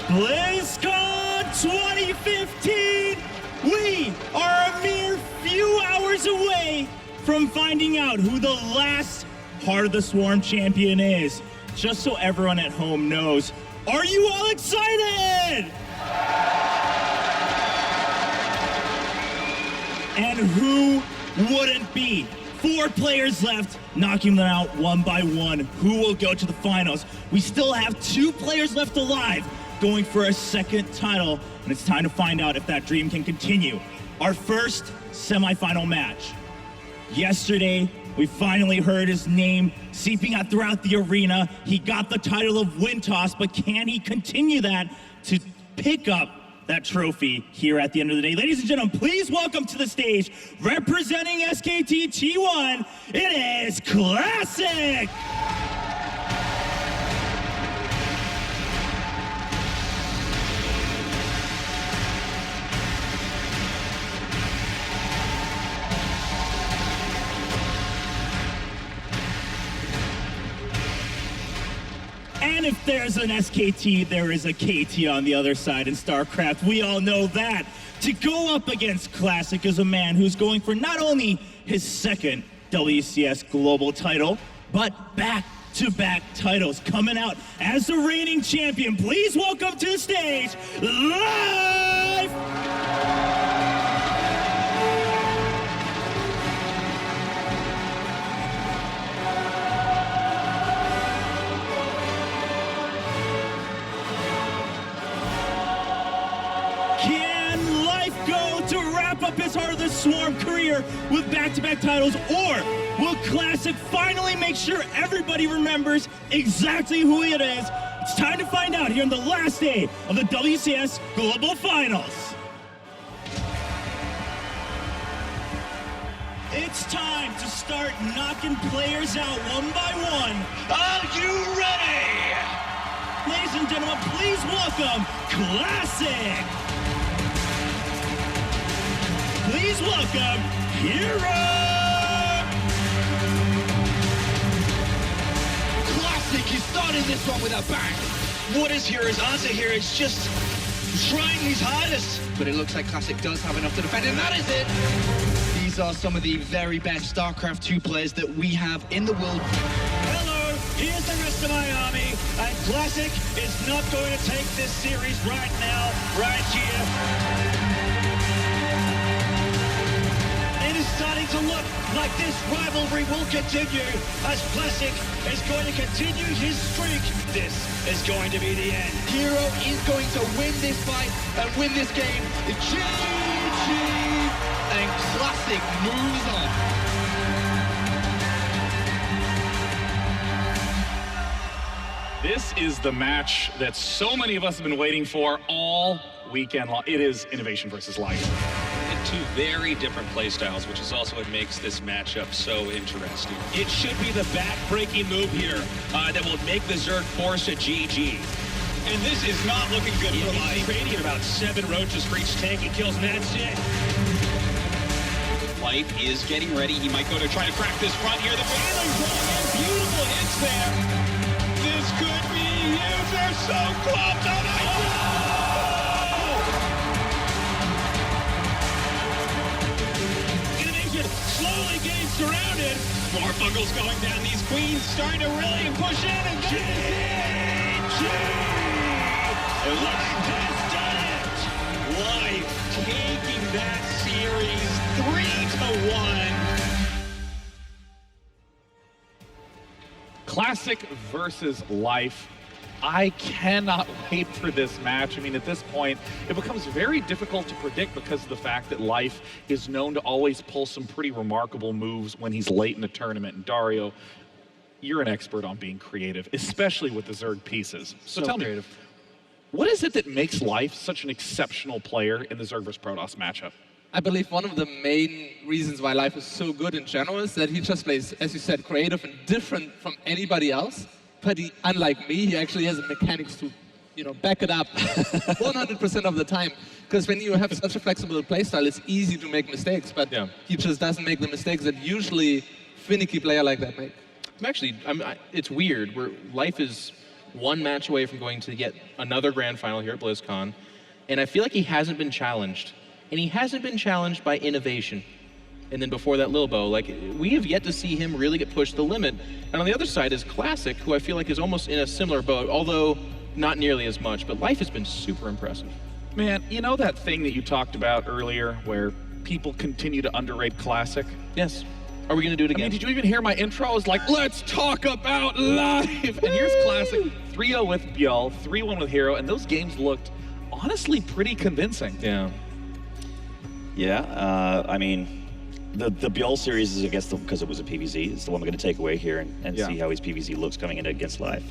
BlizzCon 2015! We are a mere few hours away from finding out who the last Heart of the Swarm champion is. Just so everyone at home knows, are you all excited? And who wouldn't be? 4 players left, knocking them out one by one. Who will go to the finals? We still have 2 players left alive, going for a second title, and it's time to find out if that dream can continue. Our first semifinal match. Yesterday, we finally heard his name seeping out throughout the arena. He got the title of Win Toss, but can he continue that to pick up that trophy here at the end of the day? Ladies and gentlemen, please welcome to the stage, representing SKT T1, it is Classic! And if there's an SKT, there is a KT on the other side in StarCraft. We all know that. To go up against Classic is a man who's going for not only his second WCS global title, but back-to-back titles, coming out as the reigning champion. Please welcome to the stage, live! Up his Heart of the Swarm career with back-to-back titles, or will Classic finally make sure everybody remembers exactly who it is? It's time to find out here on the last day of the WCS Global Finals. It's time to start knocking players out one by one. Are you ready? Ladies and gentlemen, please welcome Classic. Please welcome Hero! Classic is starting this one with a bang. What is Hero's answer here? It's just trying his hardest. But it looks like Classic does have enough to defend, and that is it. These are some of the very best StarCraft 2 players that we have in the world. Hello, here's the rest of my army, and Classic is not going to take this series right now, right here. Starting to look like this rivalry will continue as Classic is going to continue his streak. This is going to be the end. Hero is going to win this fight and win this game. GG! And Classic moves on. This is the match that so many of us have been waiting for all weekend long. It is Innovation versus Life. Two very different playstyles, which is also what makes this matchup so interesting. It should be the back-breaking move here that will make the Zerg force a GG. And this is not looking good for Life. He's trading about 7 roaches for each tank he kills, and that's it. Life is getting ready. He might go to try to crack this front here. The Bailey's rolling in. Beautiful hits there. This could be huge. They're so close. Oh, my God! Slowly getting surrounded. More bungles going down. These queens starting to really push in and GG! Life has done it! Life taking that series 3-1. Classic versus Life. I cannot wait for this match. I mean, at this point, it becomes very difficult to predict because of the fact that Life is known to always pull some pretty remarkable moves when he's late in a tournament. And Dario, you're an expert on being creative, especially with the Zerg pieces. So tell me, what is it that makes Life such an exceptional player in the Zerg vs Protoss matchup? I believe one of the main reasons why Life is so good in general is that he just plays, as you said, creative and different from anybody else. But he, unlike me, he actually has the mechanics to, back it up 100% of the time. Because when you have such a flexible playstyle, it's easy to make mistakes. But he just doesn't make the mistakes that usually finicky player like that make. Actually, it's weird. Where Life is one match away from going to yet another grand final here at BlizzCon, and I feel like he hasn't been challenged. And he hasn't been challenged by innovation. And then before that, Lilbo, like, we have yet to see him really get pushed to the limit. And on the other side is Classic, who I feel like is almost in a similar boat, although not nearly as much, but Life has been super impressive. Man, you know that thing that you talked about earlier where people continue to underrate Classic? Yes. Are we going to do it again? I mean, did you even hear my intro? I was like, let's talk about Life! And here's Classic, 3-0 with Bjol, 3-1 with Hero, and those games looked honestly pretty convincing. Yeah. Yeah, I mean, the Bjol series is, I guess, because it was a PvZ, it's the one we're going to take away here and see how his PvZ looks coming in against Life.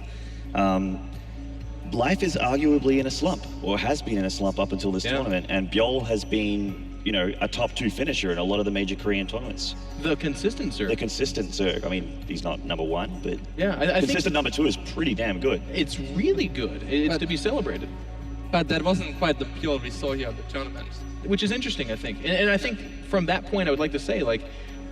Life is arguably in a slump, or has been in a slump up until this tournament, and Bjol has been, you know, a top 2 finisher in a lot of the major Korean tournaments. The consistent Zerg. The consistent Zerg. I mean, he's not number 1, but yeah, I consistent think number 2 is pretty damn good. It's really good. It's to be celebrated. But that wasn't quite the Bjol we saw here at the tournament. Which is interesting, I think. And I think from that point, I would like to say, like,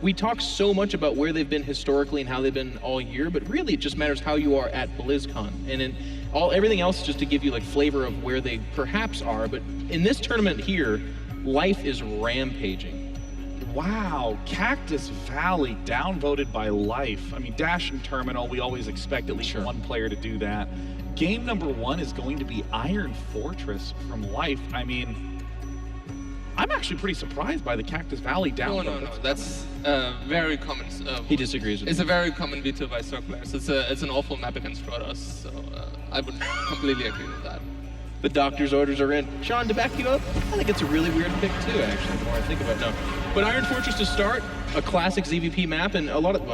we talk so much about where they've been historically and how they've been all year, but really it just matters how you are at BlizzCon. And in everything else just to give you like flavor of where they perhaps are. But in this tournament here, Life is rampaging. Wow, Cactus Valley downvoted by Life. I mean, Dash and Terminal, we always expect at least one player to do that. Game number 1 is going to be Iron Fortress from Life. I mean, I'm actually pretty surprised by the Cactus Valley downvote. No. That's very common. He disagrees with It's me. a very common veto by Zerg players. It's an awful map against Protoss, so I would completely agree with that. The doctor's orders are in. Sean, to back you up, I think it's a really weird pick too, actually, the more I think about it now. But Iron Fortress to start, a classic ZVP map, and a lot of,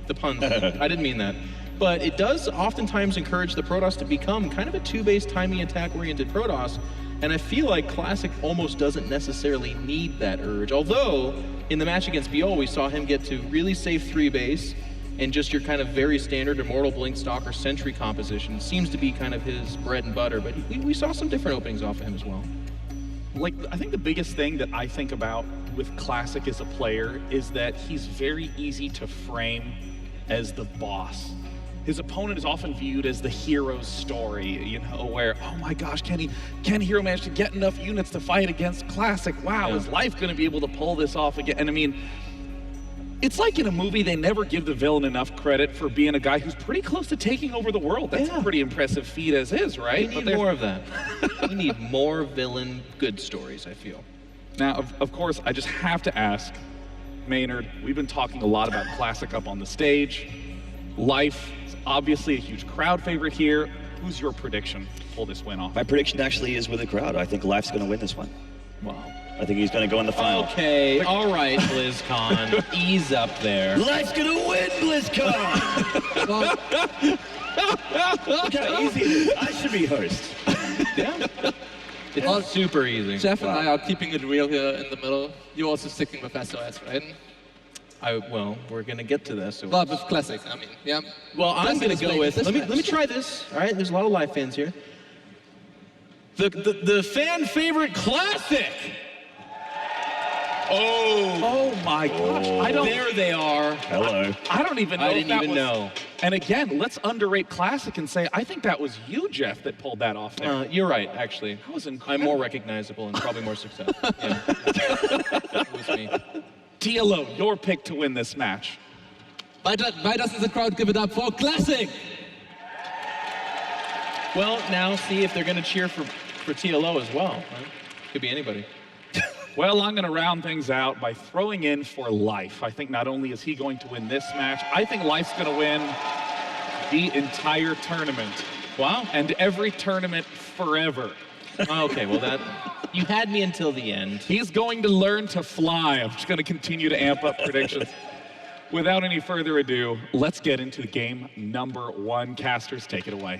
the puns, I didn't mean that. But it does oftentimes encourage the Protoss to become kind of a 2-base timing attack-oriented Protoss, and I feel like Classic almost doesn't necessarily need that urge. Although, in the match against Bjol, we saw him get to really safe 3-base, and just your kind of very standard Immortal, Blinkstalker, Sentry composition seems to be kind of his bread and butter, but we saw some different openings off of him as well. Like, I think the biggest thing that I think about with Classic as a player is that he's very easy to frame as the boss. His opponent is often viewed as the hero's story, you know, where, oh my gosh, can Hero manage to get enough units to fight against Classic? Wow, is Life going to be able to pull this off again? And I mean, it's like in a movie, they never give the villain enough credit for being a guy who's pretty close to taking over the world. That's a pretty impressive feat as is, right? We need more of that. We need more villain good stories, I feel. Now, of course, I just have to ask, Maynard, we've been talking a lot about Classic up on the stage. Life is obviously a huge crowd favorite here. Who's your prediction to pull this win off? My prediction actually is with the crowd. I think Life's going to win this one. Wow. I think he's going to go in the final. Okay, all right, BlizzCon, ease up there. Life's going to win BlizzCon! Look how easy it is. I should be host. Yeah. It's super easy. Jeff and I are keeping it real here in the middle. You're also sticking with SOS, right? Well, we're gonna get to this. Well, with Classic, I mean, yeah. Well, I'm gonna go with. Let match. me try this. All right, there's a lot of Live fans here. The fan favorite Classic. Oh my gosh! I don't. There they are. Hello. I don't even know. I if didn't that even was, know. And again, let's underrate Classic and say I think that was you, Jeff, that pulled that off there. You're right, actually. That was I'm incredible. more recognizable and probably more successful. Yeah. It was me. TLO, your pick to win this match. Why doesn't the crowd give it up for Classic? Well, now see if they're gonna cheer for TLO as well. Right? Could be anybody. Well, I'm going to round things out by throwing in for Life. I think not only is he going to win this match, I think Life's going to win the entire tournament. Wow. And every tournament forever. Okay, well you had me until the end. He's going to learn to fly. I'm just going to continue to amp up predictions. Without any further ado, let's get into game number 1. Casters, take it away.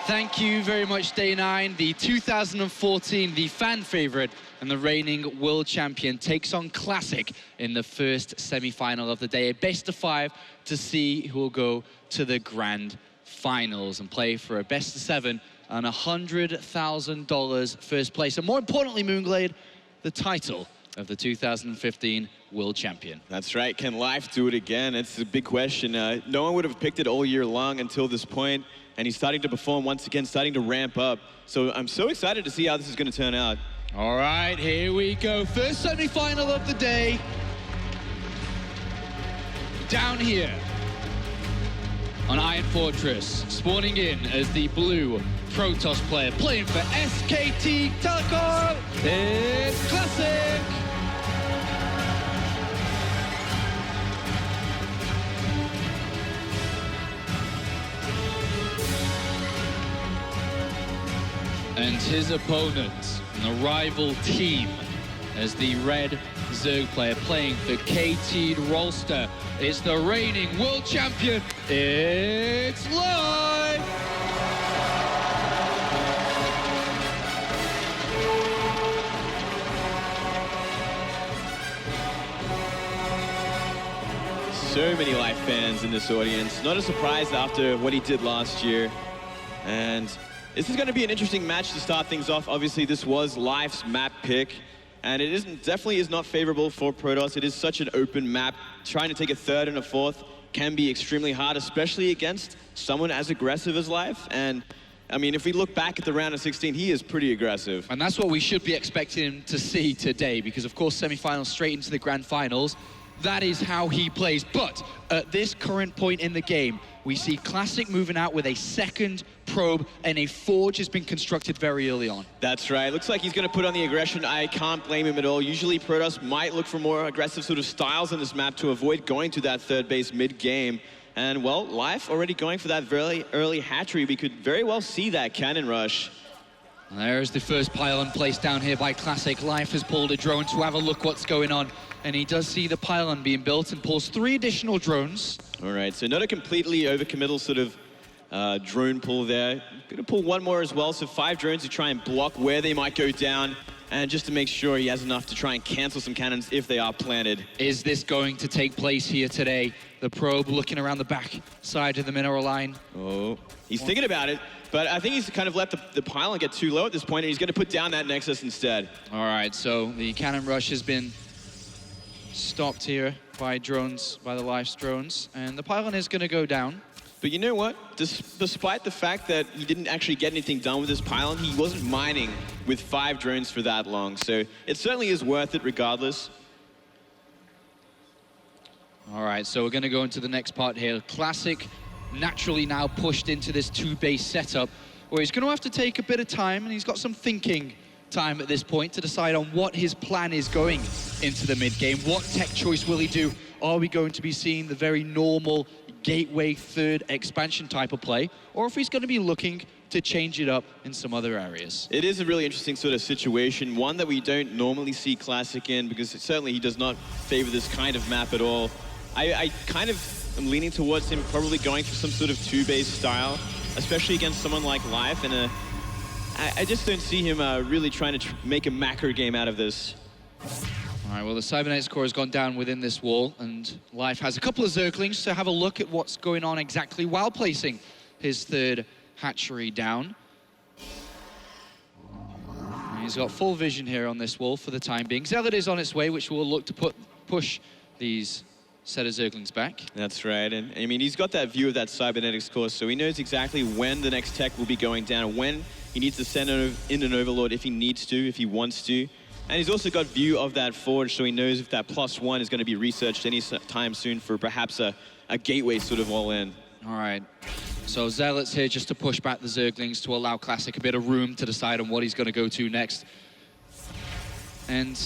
Thank you very much, Day 9. The 2014, the fan favorite and the reigning world champion takes on Classic in the first semi-final of the day. A best of 5 to see who will go to the grand finals and play for a best of 7 and $100,000 first place. And more importantly, Moonglade, the title of the 2015 World Champion. That's right. Can Life do it again? It's a big question. No one would have picked it all year long until this point, and he's starting to perform once again, starting to ramp up. So I'm so excited to see how this is going to turn out. All right, here we go. First semi-final of the day. Down here on Iron Fortress, spawning in as the blue Protoss player, playing for SKT Telecom. It's Classic. And his opponent, the rival team, as the red Zerg player playing for KT Rolster, is the reigning world champion. It's live! So many Life fans in this audience. Not a surprise after what he did last year. And this is going to be an interesting match to start things off. Obviously, this was Life's map pick. And it definitely is not favorable for Protoss. It is such an open map. Trying to take a third and a fourth can be extremely hard, especially against someone as aggressive as Life. And I mean, if we look back at the round of 16, he is pretty aggressive. And that's what we should be expecting to see today, because of course, semi-finals straight into the grand finals. That is how he plays. But at this current point in the game, we see Classic moving out with a second probe, and a forge has been constructed very early on. That's right. Looks like he's going to put on the aggression. I can't blame him at all. Usually Protoss might look for more aggressive sort of styles on this map to avoid going to that third base mid-game. And, well, Life already going for that very early hatchery. We could very well see that cannon rush. And there's the first pylon placed down here by Classic. Life has pulled a drone to have a look what's going on. And he does see the pylon being built and pulls 3 additional drones. All right, so not a completely overcommittal sort of drone pull there. Gonna pull 1 more as well, so 5 drones to try and block where they might go down, and just to make sure he has enough to try and cancel some cannons if they are planted. Is this going to take place here today? The probe looking around the back side of the mineral line. Oh, he's thinking about it, but I think he's kind of let the pylon get too low at this point, and he's gonna put down that Nexus instead. All right, so the cannon rush has been stopped here by drones, by the Life's drones, and the pylon is going to go down. But you know what? Despite the fact that he didn't actually get anything done with his pylon, he wasn't mining with 5 drones for that long, so it certainly is worth it regardless. All right, so we're going to go into the next part here. Classic naturally now pushed into this 2-base setup, where he's going to have to take a bit of time, and he's got some thinking time at this point to decide on what his plan is going into the mid-game. What tech choice will he do? Are we going to be seeing the very normal gateway third expansion type of play, or if he's going to be looking to change it up in some other areas? It is a really interesting sort of situation, one that we don't normally see Classic in, because certainly he does not favor this kind of map at all. I kind of am leaning towards him probably going for some sort of 2-base style, especially against someone like Life, and I just don't see him really trying to make a macro game out of this. All right, well, the Cybernetics core has gone down within this wall, and Life has a couple of Zerglings to have a look at what's going on exactly while placing his third hatchery down. And he's got full vision here on this wall for the time being. Zealot is on its way, which will look to push these set of Zerglings back. That's right, and I mean, he's got that view of that Cybernetics core, so he knows exactly when the next tech will be going down, when he needs to send in an Overlord if he needs to, if he wants to. And he's also got view of that forge, so he knows if that +1 is going to be researched any time soon for perhaps a gateway sort of all-in. All right, so Zealot's here just to push back the Zerglings to allow Classic a bit of room to decide on what he's going to go to next. And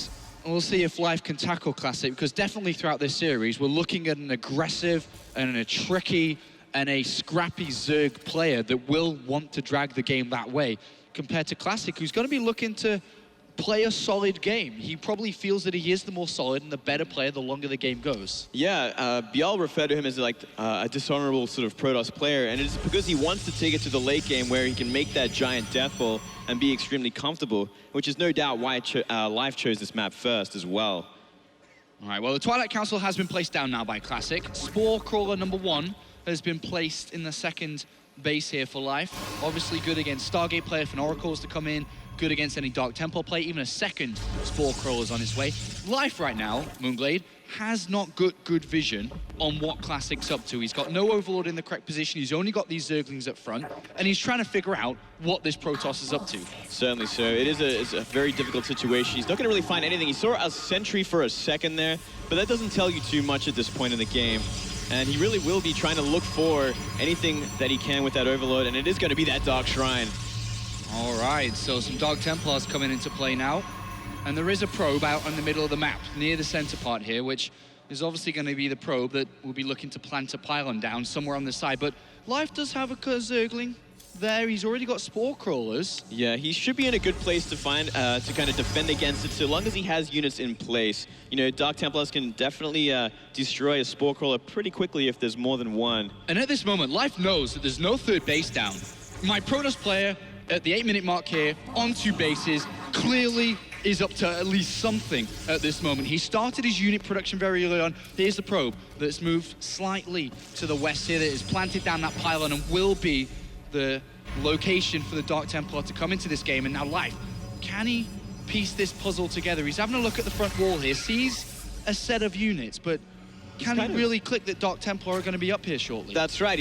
we'll see if Life can tackle Classic, because definitely throughout this series, we're looking at an aggressive and a tricky and a scrappy Zerg player that will want to drag the game that way, compared to Classic, who's going to be looking to play a solid game. He probably feels that he is the more solid and the better player the longer the game goes. Yeah, Bial referred to him as like a dishonorable sort of Protoss player, and it's because he wants to take it to the late game where he can make that giant death ball and be extremely comfortable, which is no doubt why Life chose this map first as well. All right, well, the Twilight Council has been placed down now by Classic. Spore Crawler #1 has been placed in the second base here for Life. Obviously good against Stargate player for Oracles to come in good against any Dark Templar play. Even a second Spore Crawler is on his way. Life right now, Moonglade, has not good vision on what Classic's up to. He's got no Overlord in the correct position. He's only got these Zerglings up front, and he's trying to figure out what this Protoss is up to. Certainly so. It's a very difficult situation. He's not going to really find anything. He saw a sentry for a second there, but that doesn't tell you too much at this point in the game. And he really will be trying to look for anything that he can with that Overlord, and it is going to be that Dark Shrine. All right, so some Dark Templars coming into play now. And there is a probe out in the middle of the map, near the center part here, which is obviously going to be the probe that will be looking to plant a pylon down somewhere on the side. But Life does have a Zergling there. He's already got Spore Crawlers. Yeah, he should be in a good place to find, to kind of defend against it, so long as he has units in place. You know, Dark Templars can definitely destroy a Spore Crawler pretty quickly if there's more than one. And at this moment, Life knows that there's no third base down. My Protoss player at the 8-minute mark here, on 2 bases, clearly is up to at least something at this moment. He started his unit production very early on. Here's the probe that's moved slightly to the west here, that is planted down that pylon and will be the location for the Dark Templar to come into this game. And now Life, can he piece this puzzle together? He's having a look at the front wall here, sees a set of units, but can he really click that Dark Templar are going to be up here shortly? That's right.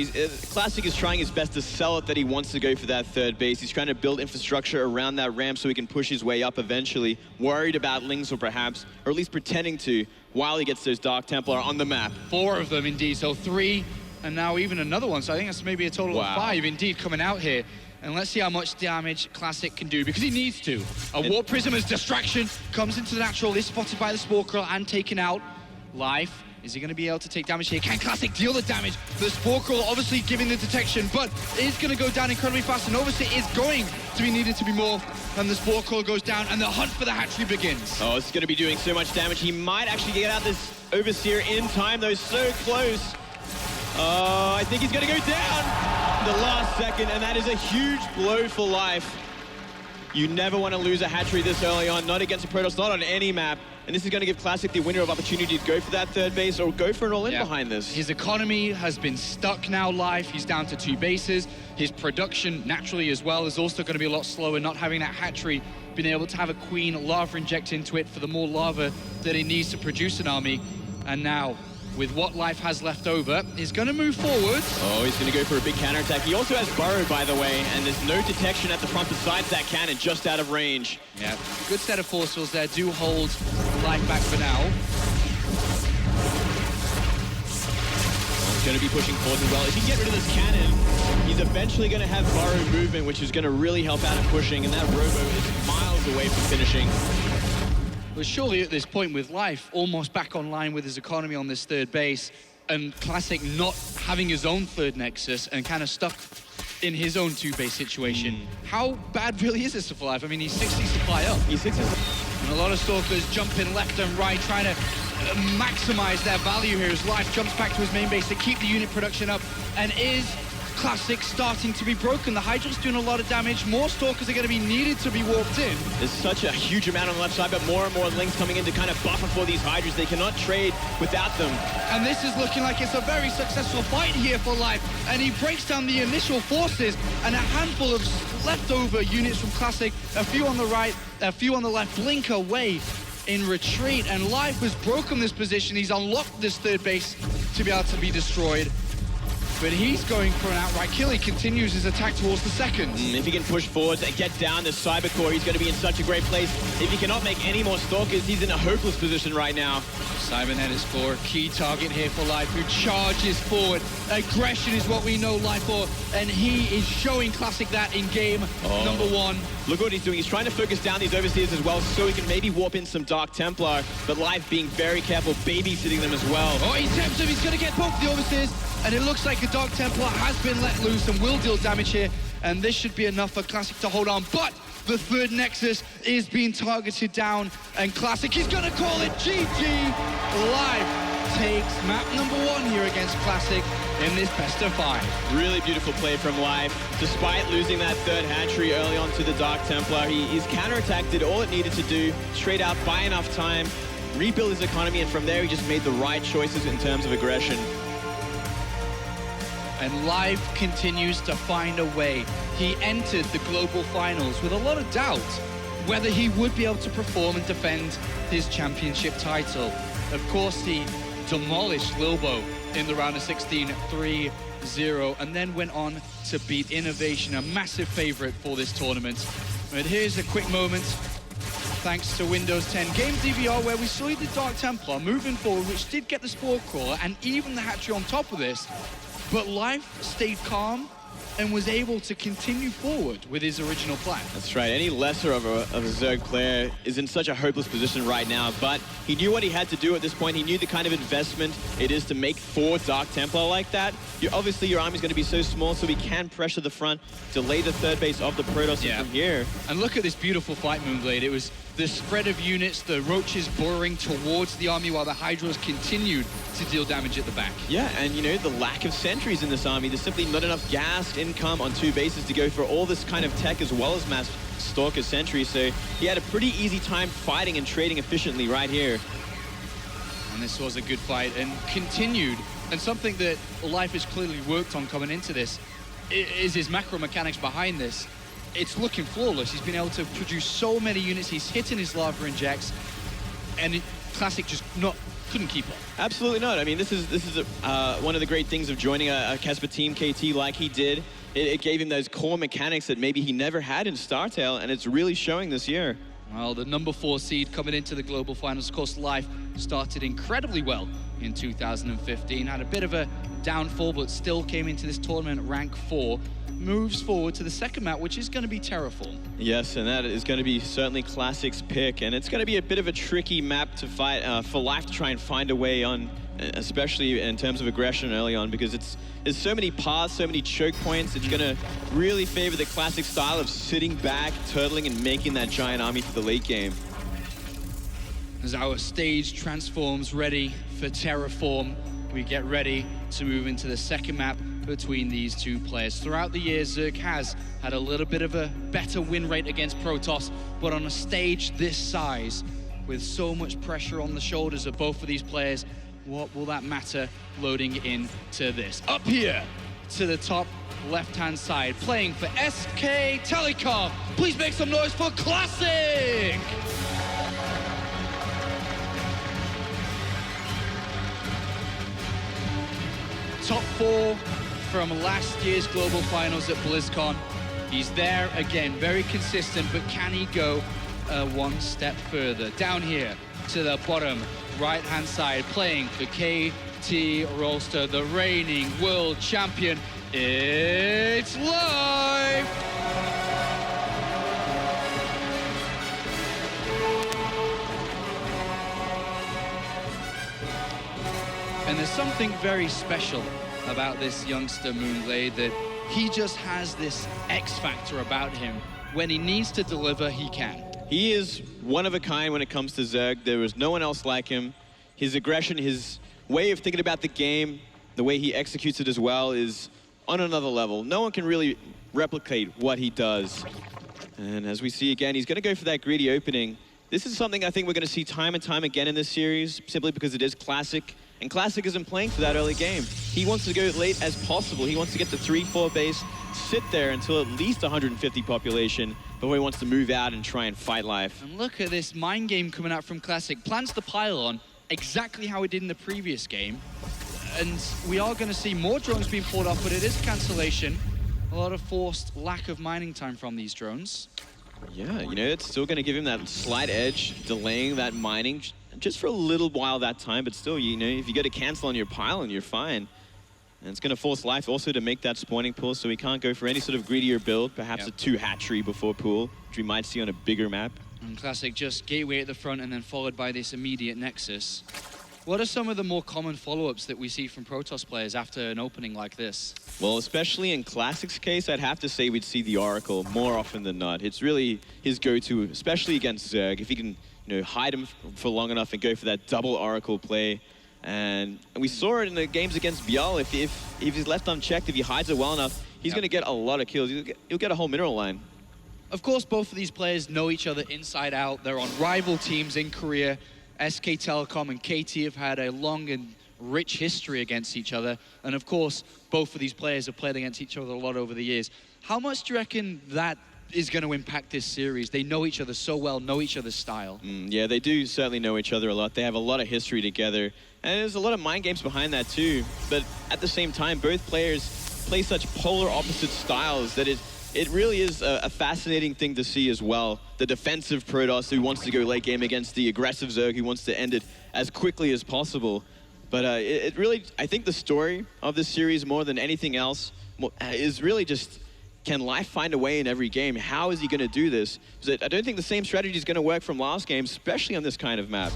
Classic is trying his best to sell it that he wants to go for that third base. He's trying to build infrastructure around that ramp so he can push his way up eventually. Worried about Lings, or perhaps, or at least pretending to, while he gets those Dark Templar on the map. 4 of them indeed, so 3, and now even another one. So I think that's maybe a total of 5 indeed coming out here. And let's see how much damage Classic can do, because he needs to. A Warp Prism as distraction comes into the natural, is spotted by the Spore Crawler and taken out. Life. Is he going to be able to take damage here? Can Classic deal the damage? The Spore Crawler obviously giving the detection, but it's going to go down incredibly fast, and obviously it's going to be needed to be more. And the Spore Crawler goes down, and the hunt for the hatchery begins. Oh, it's going to be doing so much damage. He might actually get out this Overseer in time, though, so close. Oh, I think he's going to go down the last second, and that is a huge blow for Life. You never want to lose a hatchery this early on, not against a Protoss, not on any map. And this is going to give Classic the window of opportunity to go for that third base or go for an all-in behind this. His economy has been stuck now, Life. He's down to 2 bases. His production, naturally as well, is also going to be a lot slower, not having that hatchery, being able to have a queen, lava inject into it for the more lava that he needs to produce an army. And now, with what Life has left over, he's going to move forward. Oh, he's going to go for a big counterattack. He also has Burrow, by the way, and there's no detection at the front besides that cannon, just out of range. Yeah, good set of force fields there. Do hold Life back for now. He's going to be pushing forward as well. If he can get rid of this cannon, he's eventually going to have Burrow movement, which is going to really help out in pushing, and that Robo is miles away from finishing. But surely at this point with Life almost back online with his economy on this third base, and Classic not having his own third Nexus and kind of stuck in his own 2-base situation. How bad really is this for Life? I mean, he's 60 supply up. He's 60. And a lot of Stalkers jumping left and right, trying to maximize their value here as Life jumps back to his main base to keep the unit production up. And is Classic starting to be broken? The Hydra's doing a lot of damage. More Stalkers are going to be needed to be warped in. There's such a huge amount on the left side, but more and more Lings coming in to kind of buffer for these Hydras. They cannot trade without them. And this is looking like it's a very successful fight here for Life. And he breaks down the initial forces, and a handful of leftover units from Classic, a few on the right, a few on the left, blink away in retreat. And Life has broken this position. He's unlocked this third base to be able to be destroyed. But he's going for an outright kill. He continues his attack towards the second. If he can push forward and get down the Cyber Core, he's going to be in such a great place. If he cannot make any more Stalkers, he's in a hopeless position right now. Cybernet is for key target here for Life, who charges forward. Aggression is what we know Life for, and he is showing Classic that in game number 1. Look what he's doing. He's trying to focus down these Overseers as well, so he can maybe warp in some Dark Templar, but Life being very careful, babysitting them as well. Oh, he tempts him. He's going to get both the Overseers, and it looks like the Dark Templar has been let loose and will deal damage here, and this should be enough for Classic to hold on, but the third Nexus is being targeted down, and Classic is going to call it GG. Life takes map number 1 here against Classic in this best of 5. Really beautiful play from Life. Despite losing that third hatchery early on to the Dark Templar, he's counterattacked, did all it needed to do, straight out, buy enough time, rebuild his economy, and from there he just made the right choices in terms of aggression. And Life continues to find a way. He entered the global finals with a lot of doubt whether he would be able to perform and defend his championship title. Of course, he demolished Lilbo in the round of 16, 3-0, and then went on to beat Innovation, a massive favorite for this tournament. But here's a quick moment, thanks to Windows 10 Games DVR, where we saw the Dark Templar moving forward, which did get the Spore Crawler and even the hatchery on top of this. But Life stayed calm and was able to continue forward with his original plan. That's right. Any lesser of a Zerg player is in such a hopeless position right now, but he knew what he had to do at this point. He knew the kind of investment it is to make 4 Dark Templar like that. Obviously, your army's going to be so small, so he can pressure the front, delay the third base of the Protoss from here. And look at this beautiful fight, Moonblade. It was the spread of units, the Roaches burrowing towards the army while the Hydras continued to deal damage at the back. Yeah, and you know, the lack of sentries in this army, there's simply not enough gas income on 2 bases to go for all this kind of tech as well as mass Stalker sentries, so he had a pretty easy time fighting and trading efficiently right here. And this was a good fight and continued, and something that Life has clearly worked on coming into this is his macro mechanics behind this. It's looking flawless. He's been able to produce so many units. He's hitting his lava injects, and Classic just couldn't keep up. Absolutely not. I mean, this is one of the great things of joining a Casper Team KT like he did. It gave him those core mechanics that maybe he never had in StarTale, and it's really showing this year. Well, the number 4 seed coming into the global finals. Of course, Life started incredibly well in 2015. Had a bit of a downfall, but still came into this tournament rank 4. Moves forward to the second map, which is going to be Terraform. Yes, and that is going to be certainly Classic's pick, and it's going to be a bit of a tricky map to fight for Life to try and find a way on, especially in terms of aggression early on, because there's so many paths, so many choke points. It's going to really favor the Classic style of sitting back, turtling, and making that giant army for the late game. As our stage transforms ready for Terraform, we get ready to move into the second map between these two players. Throughout the years, Zerg has had a little bit of a better win rate against Protoss, but on a stage this size, with so much pressure on the shoulders of both of these players, what will that matter loading into this? Up here to the top left-hand side, playing for SK Telecom. Please make some noise for Classic! Top 4 from last year's global finals at BlizzCon. He's there again, very consistent, but can he go one step further? Down here to the bottom right-hand side, playing for KT Rolster, the reigning world champion. It's Life! And there's something very special about this youngster, Moonblade, that he just has this X factor about him. When he needs to deliver, he can. He is one of a kind when it comes to Zerg. There is no one else like him. His aggression, his way of thinking about the game, the way he executes it as well is on another level. No one can really replicate what he does. And as we see again, he's going to go for that greedy opening. This is something I think we're going to see time and time again in this series, simply because it is Classic. And Classic isn't playing for that early game. He wants to go late as possible. He wants to get the 3-4 base, sit there until at least 150 population, before he wants to move out and try and fight Life. And look at this mind game coming out from Classic. Plants the pylon exactly how he did in the previous game. And we are going to see more drones being pulled off, but it is cancellation. A lot of forced lack of mining time from these drones. Yeah, you know, it's still going to give him that slight edge, delaying that mining just for a little while that time, but still, you know, if you get a cancel on your pylon, you're fine. And it's going to force Life also to make that spawning pool, so he can't go for any sort of greedier build, perhaps a 2 hatchery before pool, which we might see on a bigger map. And Classic just gateway at the front and then followed by this immediate nexus. What are some of the more common follow-ups that we see from Protoss players after an opening like this? Well, especially in Classic's case, I'd have to say we'd see the Oracle more often than not. It's really his go-to, especially against Zerg. If he can, you know, hide him for long enough and go for that double Oracle play. And we saw it in the games against Bjal. If he's left unchecked, if he hides it well enough, he's going to get a lot of kills. He'll get a whole mineral line. Of course, both of these players know each other inside out. They're on rival teams in Korea. SK Telecom and KT have had a long and rich history against each other. And of course, both of these players have played against each other a lot over the years. How much do you reckon that is going to impact this series? They know each other so well, know each other's style. Yeah, they do certainly know each other a lot. They have a lot of history together. And there's a lot of mind games behind that too. But at the same time, both players play such polar opposite styles that it really is a fascinating thing to see as well. The defensive Protoss who wants to go late game against the aggressive Zerg who wants to end it as quickly as possible. But it really, I think the story of this series more than anything else is really just, can Life find a way in every game? How is he going to do this? Because I don't think the same strategy is going to work from last game, especially on this kind of map.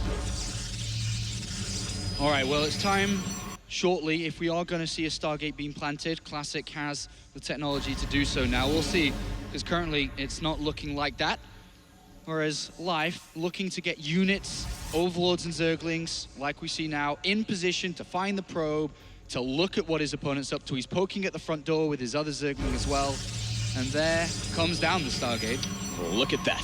All right, well, it's time shortly. If we are going to see a Stargate being planted, Classic has the technology to do so now. We'll see, because currently it's not looking like that. Whereas Life looking to get units, Overlords and Zerglings, like we see now, in position to find the probe, to look at what his opponent's up to. He's poking at the front door with his other Zergling as well. And there comes down the Stargate. Oh, look at that.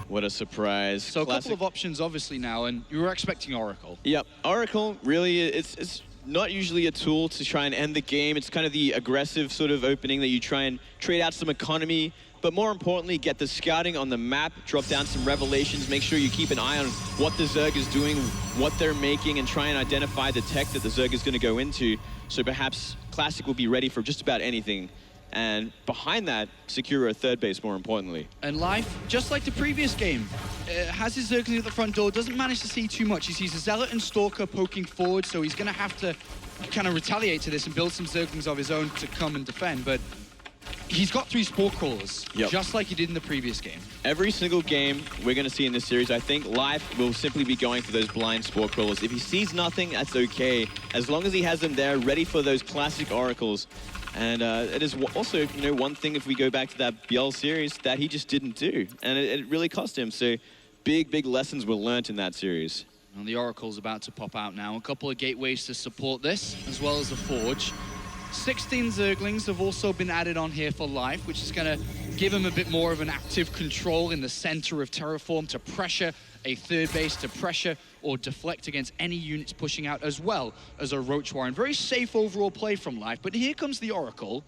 What a surprise. So Classic. a couple of options obviously now, and you were expecting Oracle. Yep, Oracle really, it's not usually a tool to try and end the game. It's kind of the aggressive sort of opening that you try and trade out some economy, but more importantly, get the scouting on the map, drop down some revelations, make sure you keep an eye on what the Zerg is doing, what they're making, and try and identify the tech that the Zerg is going to go into. So perhaps Classic will be ready for just about anything. And behind that, secure a third base, more importantly. And Life, just like the previous game, has his Zergling at the front door, doesn't manage to see too much. He sees a Zealot and Stalker poking forward, so he's going to have to kind of retaliate to this and build some Zerglings of his own to come and defend. But he's got 3 Spore Crawlers, just like he did in the previous game. Every single game we're going to see in this series, I think Life will simply be going for those blind Spore Crawlers. If he sees nothing, that's okay. As long as he has them there, ready for those classic Oracles. And it is also, you know, one thing if we go back to that Bjell series that he just didn't do. And it really cost him. So big lessons were learnt in that series. And the Oracle's about to pop out now. A couple of gateways to support this, as well as a Forge. 16 Zerglings have also been added on here for Life, which is going to give him a bit more of an active control in the center of Terraform to pressure a third base, to pressure or deflect against any units pushing out, as well as a Roach Warren. Very safe overall play from Life, but here comes the Oracle,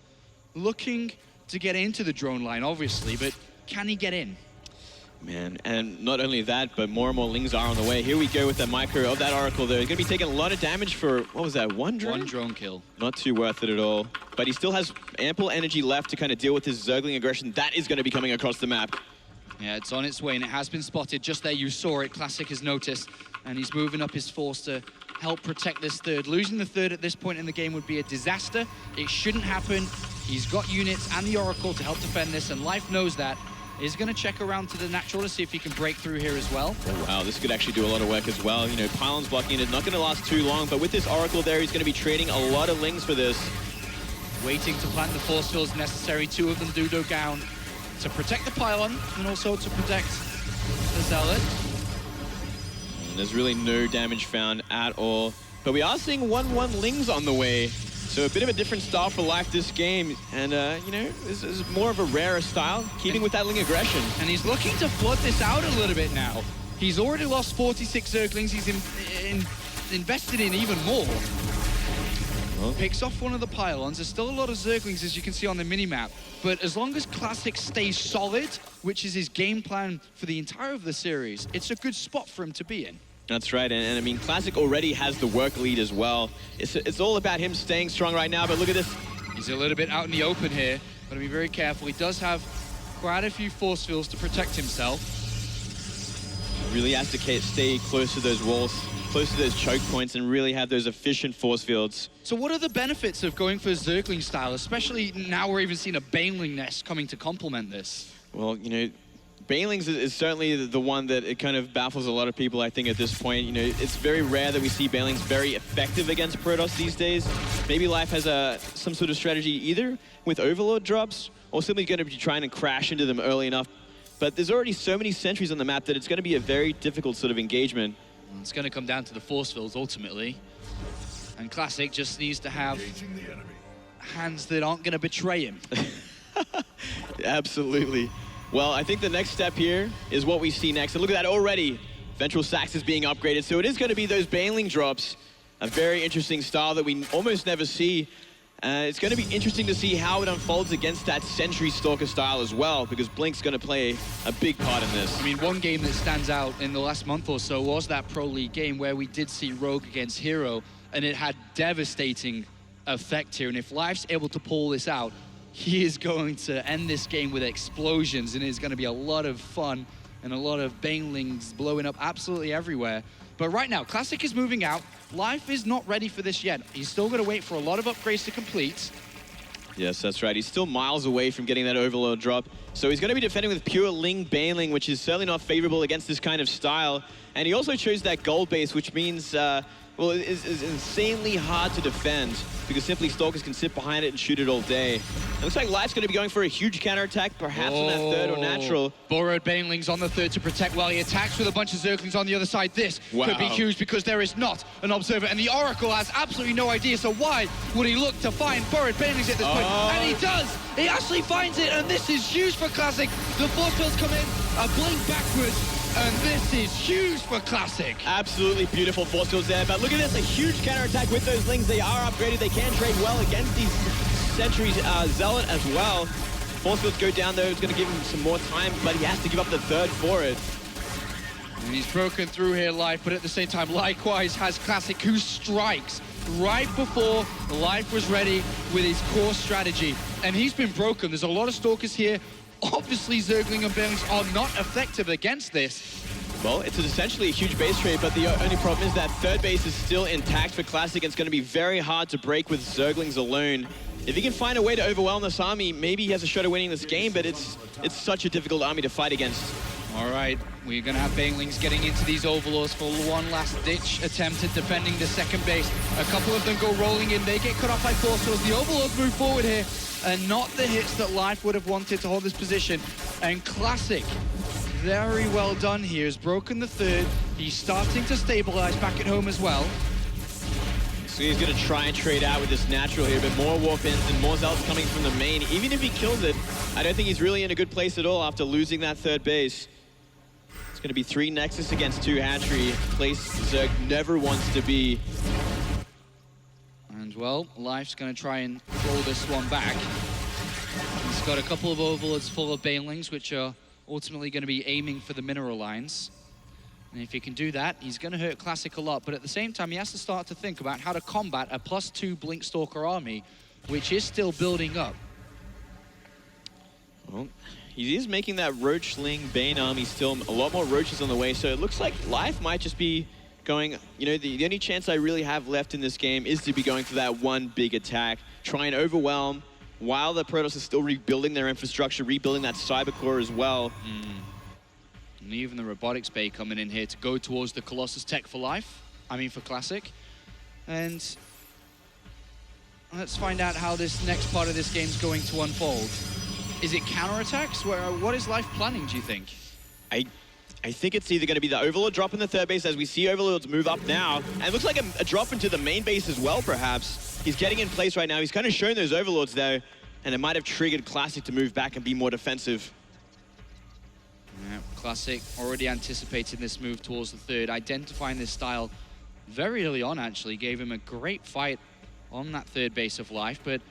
looking to get into the drone line, obviously, but can he get in? Man, and not only that, but more and more Lings are on the way. Here we go with the micro of that Oracle, though. He's going to be taking a lot of damage for, what was that, one drone? One drone kill. Not too worth it at all. But he still has ample energy left to kind of deal with his Zergling aggression. That is going to be coming across the map. Yeah, it's on its way, and it has been spotted. Just there, you saw it. Classic has noticed, and he's moving up his force to help protect this third. Losing the third at this point in the game would be a disaster. It shouldn't happen. He's got units and the Oracle to help defend this, and Life knows that. He's going to check around to the natural to see if he can break through here as well. Oh, wow, this could actually do a lot of work as well. You know, pylons blocking it, not going to last too long, but with this Oracle there, he's going to be trading a lot of Lings for this. Waiting to plant the force fields necessary. 2 of them do go down to protect the pylon and also to protect the Zealot. And there's really no damage found at all. But we are seeing 1-1 Lings on the way. So a bit of a different style for Life this game. And, you know, this is more of a rarer style, keeping with that Ling aggression. And he's looking to flood this out a little bit now. He's already lost 46 Zerglings. He's invested in even more. Picks off one of the pylons. There's still a lot of Zerglings, as you can see on the minimap. But as long as Classic stays solid, which is his game plan for the entire of the series, it's a good spot for him to be in. That's right, and I mean, Classic already has the work lead as well. It's all about him staying strong right now, but look at this. He's a little bit out in the open here. Got to be very careful. He does have quite a few force fields to protect himself. Really has to stay close to those walls, close to those choke points, and really have those efficient force fields. So what are the benefits of going for a Zergling style, especially now we're even seeing a Baneling nest coming to complement this? Well, you know, Banelings is certainly the one that it kind of baffles a lot of people, I think, at this point. You know, it's very rare that we see Banelings very effective against Protoss these days. Maybe Life has some sort of strategy either with Overlord drops or simply going to be trying to crash into them early enough. But there's already so many sentries on the map that it's going to be a very difficult sort of engagement. It's going to come down to the force fields ultimately. And Classic just needs to have hands that aren't going to betray him. Absolutely. Well, I think the next step here is what we see next. And look at that already. Ventral Sax is being upgraded, so it is going to be those Baneling drops. A very interesting style that we almost never see. It's going to be interesting to see how it unfolds against that Sentry Stalker style as well, because Blink's going to play a big part in this. I mean, one game that stands out in the last month or so was that Pro League game where we did see Rogue against Hero, and it had devastating effect here. And if Life's able to pull this out, he is going to end this game with explosions, and it's going to be a lot of fun and a lot of banelings blowing up absolutely everywhere. But right now, Classic is moving out. Life is not ready for this yet. He's still going to wait for a lot of upgrades to complete. Yes, that's right. He's still miles away from getting that Overlord drop. So he's going to be defending with pure Ling Baneling, which is certainly not favorable against this kind of style. And he also chose that gold base, which means, well, it is insanely hard to defend because simply Stalkers can sit behind it and shoot it all day. It looks like Life's going to be going for a huge counterattack, perhaps on that third or natural. Borrowed Banelings on the third to protect while he attacks with a bunch of Zerglings on the other side. This could be huge because there is not an Observer, and the Oracle has absolutely no idea, so why would he look to find Borrowed Banelings at this point? And he does! He actually finds it, and this is huge for Classic. The force fields come in, a blink backwards, and this is huge for Classic. Absolutely beautiful force fields there, but look at this, a huge counterattack with those Lings. They are upgraded, they can trade well against these Sentries, Zealot as well. Force fields go down though, it's going to give him some more time, but he has to give up the third for it. And he's broken through here, Life, but at the same time, likewise has Classic, who strikes right before Life was ready with his core strategy. And he's been broken. There's a lot of Stalkers here. Obviously, Zergling and Banelings are not effective against this. Well, it's essentially a huge base trade, but the only problem is that third base is still intact for Classic. It's going to be very hard to break with Zerglings alone. If he can find a way to overwhelm this army, maybe he has a shot at winning this game, but it's such a difficult army to fight against. All right, we're going to have Banelings getting into these Overlords for one last-ditch attempt at defending the second base. A couple of them go rolling in. They get cut off by force fields. The Overlords move forward here, and not the hits that Life would have wanted to hold this position. And Classic, very well done here, has broken the third. He's starting to stabilize back at home as well. So he's going to try and trade out with this natural here, but more warp-ins and more Zealots coming from the main. Even if he kills it, I don't think he's really in a good place at all after losing that third base. It's going to be 3 Nexus against 2 Hatchery, a place Zerg never wants to be. And, well, Life's going to try and roll this one back. He's got a couple of Overlords full of Banelings, which are ultimately going to be aiming for the mineral lines. And if he can do that, he's going to hurt Classic a lot. But at the same time, he has to start to think about how to combat a +2 Blink Stalker army, which is still building up. Well, he is making that Roachling Bane army still a lot more Roaches on the way. So it looks like Life might just be going, you know, the only chance I really have left in this game is to be going for that one big attack, try and overwhelm while the Protoss is still rebuilding their infrastructure, rebuilding that cyber core as well. And even the Robotics Bay coming in here to go towards the Colossus tech for Life. I mean, for Classic. And let's find out how this next part of this game is going to unfold. Is it counterattacks? What is Life planning, do you think? I think it's either going to be the Overlord drop in the third base as we see Overlords move up now. And it looks like a drop into the main base as well, perhaps. He's getting in place right now. He's kind of shown those Overlords, though. And it might have triggered Classic to move back and be more defensive. Yeah, Classic already anticipating this move towards the third, identifying this style very early on, actually. Gave him a great fight on that third base of Life, but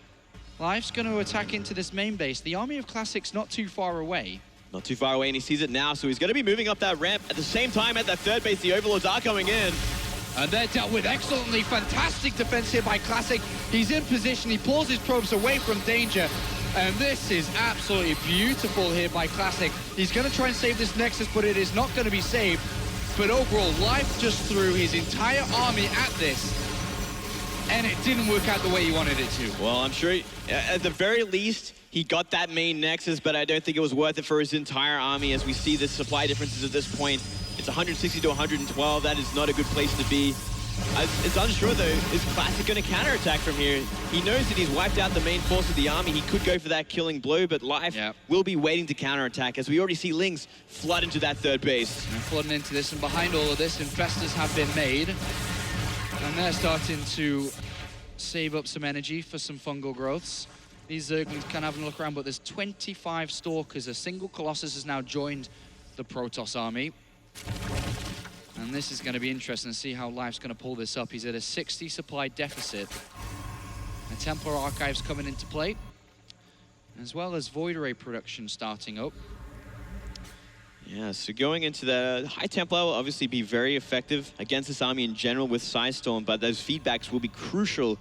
Life's going to attack into this main base. The army of Classic's not too far away. Not too far away, and he sees it now, so he's going to be moving up that ramp. At the same time, at that third base, the Overlords are coming in. And they're dealt with excellently. Fantastic defense here by Classic. He's in position. He pulls his probes away from danger. And this is absolutely beautiful here by Classic. He's going to try and save this Nexus, but it is not going to be saved. But overall, Life just threw his entire army at this, and it didn't work out the way he wanted it to. Well, I'm sure, at the very least, he got that main Nexus, but I don't think it was worth it for his entire army as we see the supply differences at this point. It's 160 to 112. That is not a good place to be. It's unsure, though, is Classic going to counterattack from here? He knows that he's wiped out the main force of the army. He could go for that killing blow, but Life will be waiting to counterattack, as we already see Lings flood into that third base. And flooding into this, and behind all of this, Infestors have been made. And they're starting to save up some energy for some fungal growths. These Zerglings can have a look around, but there's 25 Stalkers. A single Colossus has now joined the Protoss army. And And this is going to be interesting to see how Life's going to pull this up. He's at a 60 supply deficit. The Templar Archives coming into play, as well as Void Ray production starting up. Yeah, so going into the High Templar will obviously be very effective against this army in general with Psystorm, but those feedbacks will be crucial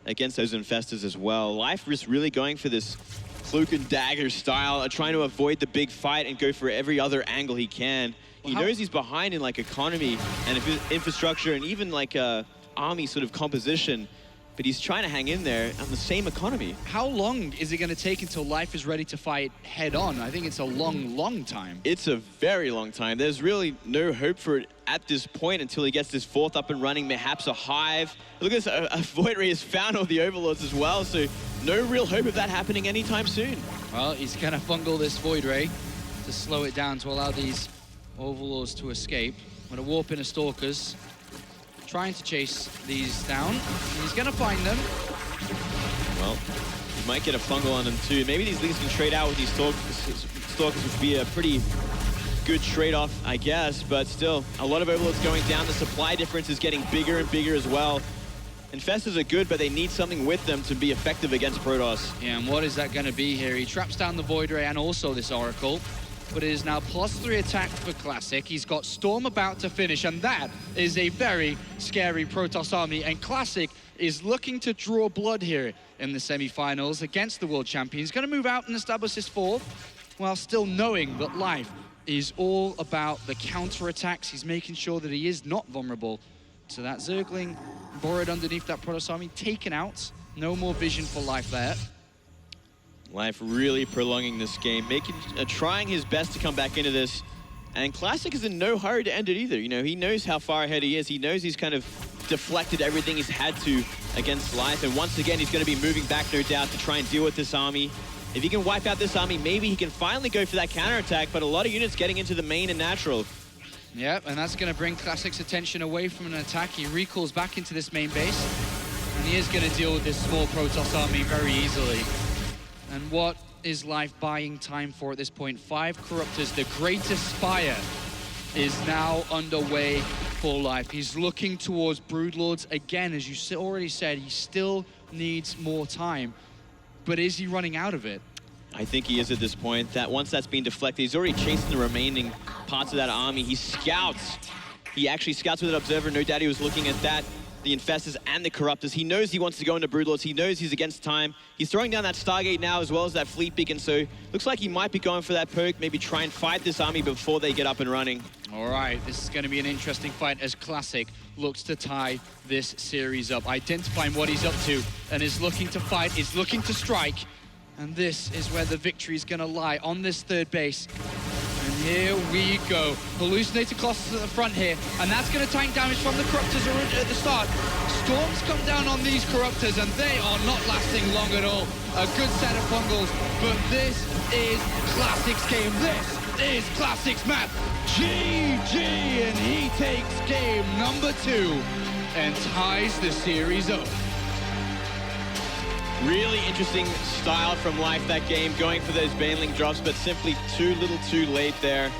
against those Infestors as well. Life is really going for this cloak and dagger style, trying to avoid the big fight and go for every other angle he can. He knows he's behind in like economy and infrastructure and even like army sort of composition, but he's trying to hang in there on the same economy. How long is it going to take until Life is ready to fight head on? I think it's a long, long time. It's a very long time. There's really no hope for it at this point until he gets this 4th up and running, perhaps a Hive. Look at this, a Void Ray has found all the Overlords as well, so no real hope of that happening anytime soon. Well, he's going to fungal this Void Ray to slow it down to allow these Overlords to escape. I'm going to warp into Stalkers, trying to chase these down. He's going to find them. Well, he might get a fungal on them too. Maybe these leagues can trade out with these Stalkers, which would be a pretty good trade-off, I guess, but still, a lot of Overlords going down. The supply difference is getting bigger and bigger as well. Infestors are good, but they need something with them to be effective against Protoss. Yeah, and what is that going to be here? He traps down the Void Ray and also this Oracle, but it is now +3 attack for Classic. He's got Storm about to finish, and that is a very scary Protoss army, and Classic is looking to draw blood here in the semi-finals against the world champion. He's going to move out and establish his 4th, while still knowing that Life is all about the counter-attacks. He's making sure that he is not vulnerable to that Zergling borrowed underneath that Protoss army, taken out. No more vision for Life there. Life really prolonging this game, trying his best to come back into this. And Classic is in no hurry to end it either. You know, he knows how far ahead he is. He knows he's kind of deflected everything he's had to against Life. And once again, he's going to be moving back, no doubt, to try and deal with this army. If he can wipe out this army, maybe he can finally go for that counterattack, but a lot of units getting into the main and natural. Yep, and that's going to bring Classic's attention away from an attack. He recalls back into this main base, and he is going to deal with this small Protoss army very easily. And what is Life buying time for at this point? 5 Corruptors, the greatest spire, is now underway for Life. He's looking towards Broodlords again. As you already said, he still needs more time. But is he running out of it? I think he is at this point. That once that's been deflected, he's already chasing the remaining parts of that army. He scouts. He actually scouts with an observer. No doubt he was looking at that. The Infestors and the Corruptors. He knows he wants to go into Broodlords. He knows he's against time. He's throwing down that Stargate now as well as that Fleet Beacon. So looks like he might be going for that poke. Maybe try and fight this army before they get up and running. All right, this is going to be an interesting fight as Classic looks to tie this series up. Identifying what he's up to and is looking to fight, is looking to strike. And this is where the victory is going to lie, on this 3rd base. And here we go. Hallucinated Colossus at the front here, and that's going to tank damage from the Corruptors at the start. Storms come down on these Corruptors, and they are not lasting long at all. A good set of fungals, but this is Classic's game. This is Classic's map. GG, and he takes game number 2 and ties the series up. Really interesting style from Life that game, going for those Baneling drops, but simply too little too late there.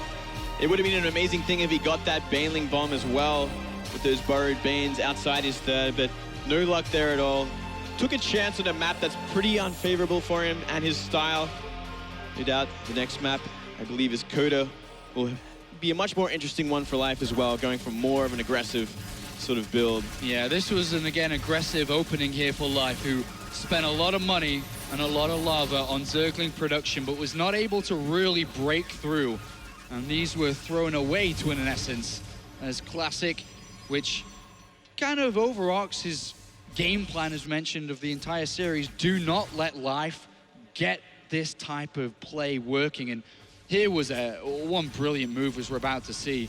It would have been an amazing thing if he got that Baneling bomb as well, with those burrowed Banes outside his 3rd, but no luck there at all. Took a chance on a map that's pretty unfavorable for him and his style. No doubt the next map, I believe, is Coda. Will be a much more interesting one for Life as well, going for more of an aggressive sort of build. Yeah, this was an, again, aggressive opening here for Life, who spent a lot of money and a lot of lava on Zergling production, but was not able to really break through. And these were thrown away to an essence as Classic, which kind of overarches his game plan, as mentioned, of the entire series. Do not let Life get this type of play working. And here was one brilliant move, as we're about to see.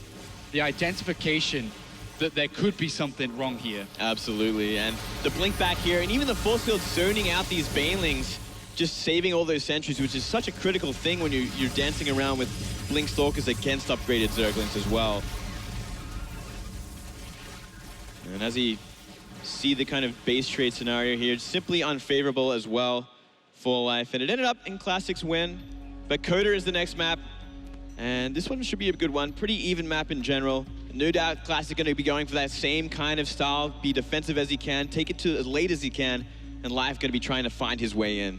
The identification that there could be something wrong here. Absolutely, and the blink back here, and even the force field zoning out these Banelings, just saving all those sentries, which is such a critical thing when you're dancing around with Blink Stalkers against upgraded Zerglings as well. And as you see the kind of base trade scenario here, it's simply unfavorable as well for Life, and it ended up in Classic's win. But Coda is the next map, and this one should be a good one. Pretty even map in general. No doubt Classic going to be going for that same kind of style, be defensive as he can, take it to as late as he can, and Life going to be trying to find his way in.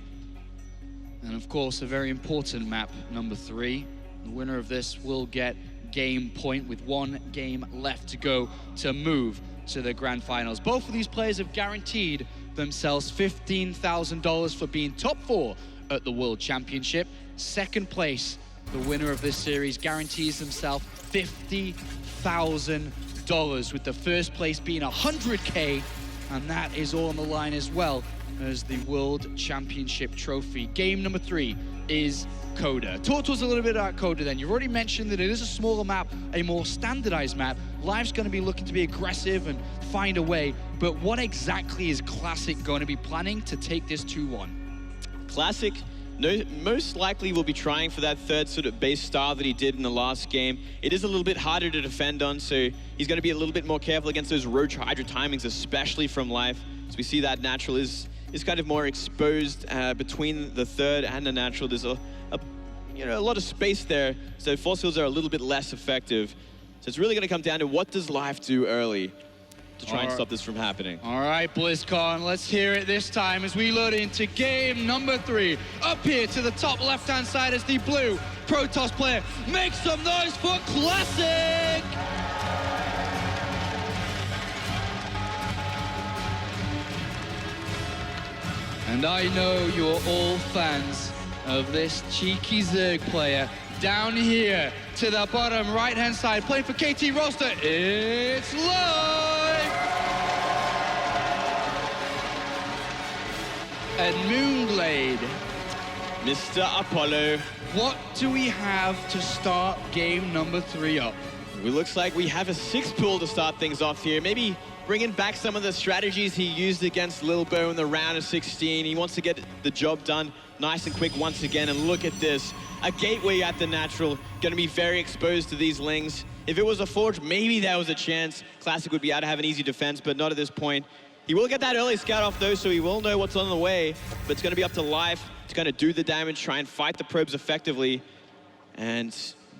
And of course, a very important map, number 3. The winner of this will get game point with 1 game left to go to move to the grand finals. Both of these players have guaranteed themselves $15,000 for being top 4 at the World Championship. Second place, the winner of this series, guarantees himself $50,000, with the first place being $100K, and that is all on the line as well as the World Championship trophy. Game number 3 is Coda. Talk to us a little bit about Coda then. You've already mentioned that it is a smaller map, a more standardized map. Live's going to be looking to be aggressive and find a way, but what exactly is Classic going to be planning to take this 2-1? Classic most likely will be trying for that third sort of base style that he did in the last game. It is a little bit harder to defend on, so he's going to be a little bit more careful against those Roach Hydra timings, especially from Life. So we see that natural is kind of more exposed between the third and the natural. There's a lot of space there, so force fields are a little bit less effective. So it's really going to come down to what does Life do early to try and stop this from happening. All right, BlizzCon, let's hear it this time as we load into game number 3. Up here to the top left-hand side as the blue Protoss player makes some noise for Classic! And I know you're all fans of this cheeky Zerg player down here to the bottom right-hand side, playing for KT Roster. It's live! And Moonglade. Mr. Apollo. What do we have to start game number 3 up? It looks like we have a 6 pool to start things off here. Maybe bringing back some of the strategies he used against Lil Bo in the round of 16. He wants to get the job done nice and quick once again. And look at this. A gateway at the natural. Going to be very exposed to these Lings. If it was a Forge, maybe there was a chance Classic would be able to have an easy defense, but not at this point. He will get that early scout off though, so he will know what's on the way. But it's going to be up to Life. It's going to do the damage, try and fight the probes effectively. And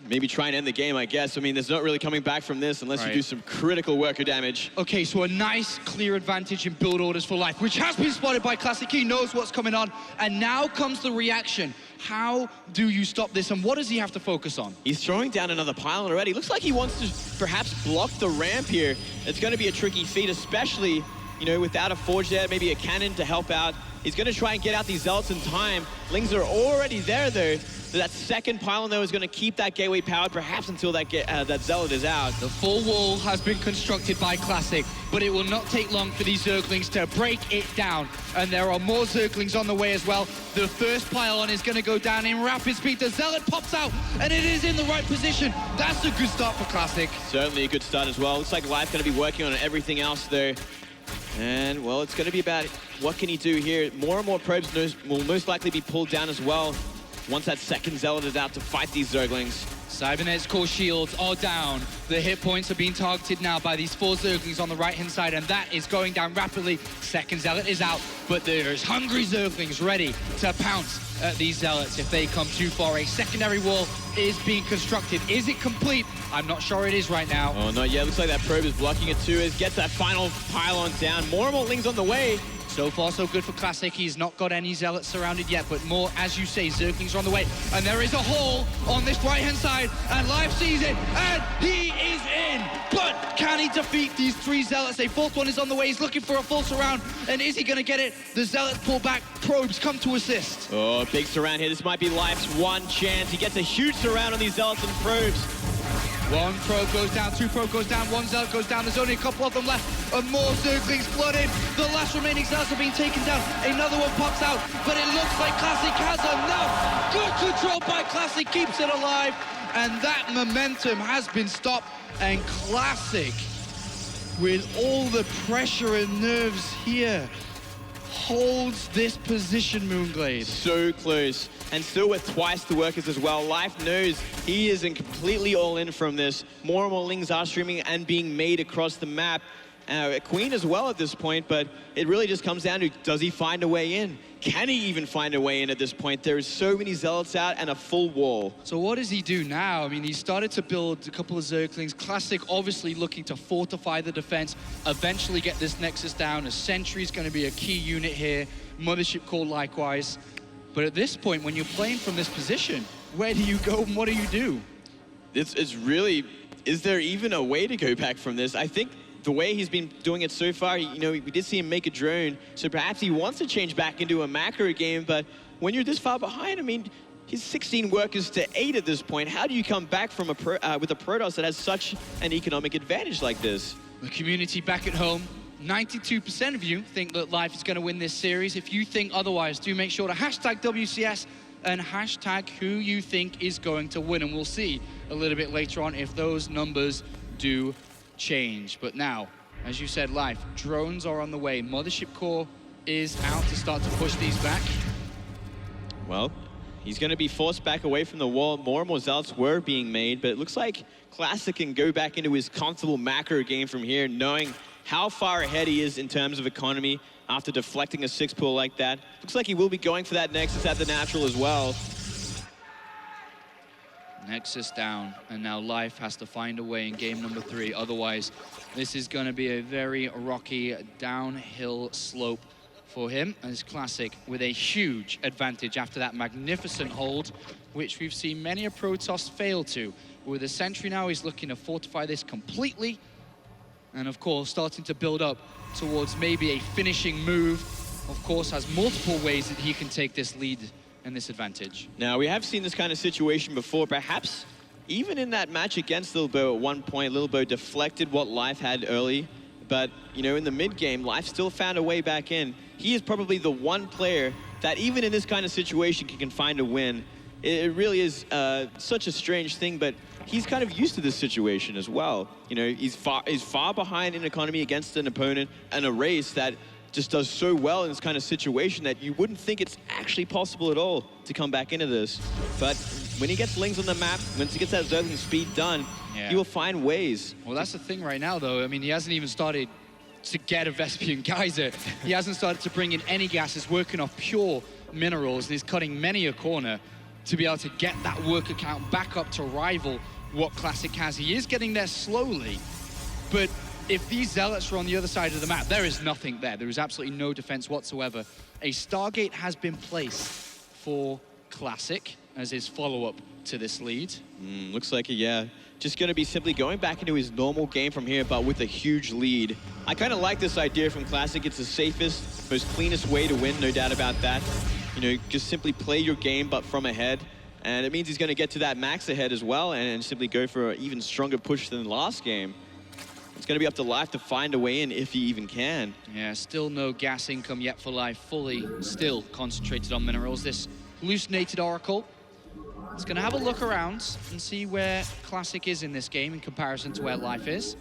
maybe try and end the game, I guess. I mean, there's not really coming back from this unless you do some critical worker damage. Okay, so a nice, clear advantage in build orders for Life, which has been spotted by Classic. He knows what's coming on. And now comes the reaction. How do you stop this, and what does he have to focus on? He's throwing down another pylon already. Looks like he wants to perhaps block the ramp here. It's going to be a tricky feat, especially, you know, without a Forge there, maybe a cannon to help out. He's going to try and get out these Zealots in time. Lings are already there, though. So that second pylon, though, is going to keep that gateway powered, perhaps until that Zealot is out. The full wall has been constructed by Classic, but it will not take long for these Zerglings to break it down. And there are more Zerglings on the way as well. The first pylon is going to go down in rapid speed. The Zealot pops out, and it is in the right position. That's a good start for Classic. Certainly a good start as well. Looks like Life's going to be working on everything else, though. And, well, it's going to be about what can he do here. More and more probes will most likely be pulled down as well once that second Zealot is out to fight these Zerglings. Cybernet's core shields are down. The hit points are being targeted now by these 4 Zerglings on the right-hand side, and that is going down rapidly. Second Zealot is out, but there's hungry Zerglings ready to pounce at these Zealots if they come too far. A secondary wall is being constructed. Is it complete? I'm not sure it is right now. Oh, not yet. Looks like that probe is blocking it too. It gets that final pylon down. More and more Lings on the way. So far, so good for Classic. He's not got any Zealots surrounded yet, but more, as you say, Zerglings are on the way. And there is a hole on this right-hand side, and Life sees it, and he is in! But can he defeat these 3 Zealots? A 4th one is on the way. He's looking for a full surround, and is he going to get it? The Zealots pull back. Probes come to assist. Oh, big surround here. This might be Life's one chance. He gets a huge surround on these Zealots and probes. 1 probe goes down, 2 probe goes down, 1 Zealot goes down. There's only a couple of them left, and more Zerglings flooded. The last remaining Zealots are being taken down. Another one pops out, but it looks like Classic has enough. Good control by Classic, keeps it alive, and that momentum has been stopped. And Classic, with all the pressure and nerves here, holds this position, Moonglade. So close. And still with twice the workers as well. Life knows he isn't completely all in from this. More and more Lings are streaming and being made across the map. Queen as well at this point, but it really just comes down to, does he find a way in? Can he even find a way in at this point? There is so many Zealots out and a full wall. So what does he do now? I mean, he started to build a couple of Zerglings. Classic obviously looking to fortify the defense, eventually get this Nexus down. A Sentry's going to be a key unit here. Mothership Core likewise. But at this point, when you're playing from this position, where do you go and what do you do? It's really, is there even a way to go back from this? I think the way he's been doing it so far, you know, we did see him make a drone, so perhaps he wants to change back into a macro game, but when you're this far behind, I mean, he's 16 workers to 8 at this point. How do you come back from with a Protoss that has such an economic advantage like this? The community back at home, 92% of you think that Life is going to win this series. If you think otherwise, do make sure to hashtag WCS and hashtag who you think is going to win, and we'll see a little bit later on if those numbers do change. But now, as you said, Life, drones are on the way. Mothership Core is out to start to push these back. Well, he's going to be forced back away from the wall. More and more Zealots were being made, but it looks like Classic can go back into his comfortable macro game from here, knowing how far ahead he is in terms of economy after deflecting a 6-pool like that. Looks like he will be going for that Nexus at the natural as well. Nexus down, and now Life has to find a way in game number 3. Otherwise, this is going to be a very rocky downhill slope for him as Classic with a huge advantage after that magnificent hold, which we've seen many a Protoss fail to. With a Sentry now, he's looking to fortify this completely, and of course, starting to build up towards maybe a finishing move. Of course, has multiple ways that he can take this lead and this advantage. Now, we have seen this kind of situation before. Perhaps even in that match against Lilbo at one point, Lilbo deflected what Life had early. But, you know, in the mid-game, Life still found a way back in. He is probably the one player that even in this kind of situation can find a win. It really is such a strange thing, but he's kind of used to this situation as well. You know, he's far behind in economy against an opponent and a race that just does so well in this kind of situation that you wouldn't think it's actually possible at all to come back into this. But when he gets Lings on the map, once he gets that Zergling speed done, he will find ways. Well, that's the thing right now, though. I mean, he hasn't even started to get a Vespian Geyser. He hasn't started to bring in any gas. He's working off pure minerals, and he's cutting many a corner to be able to get that worker count back up to rival what Classic has. He is getting there slowly, but if these Zealots are on the other side of the map, there is nothing there. There is absolutely no defense whatsoever. A Stargate has been placed for Classic as his follow-up to this lead. Looks like it, yeah. Just going to be simply going back into his normal game from here, but with a huge lead. I kind of like this idea from Classic. It's the safest, most cleanest way to win, no doubt about that. You know, just simply play your game, but from ahead. And it means he's going to get to that max ahead as well and simply go for an even stronger push than the last game. It's going to be up to Life to find a way in if he even can. Yeah, still no gas income yet for Life. Fully still concentrated on minerals. This hallucinated Oracle. It's going to have a look around and see where Classic is in this game in comparison to where Life is.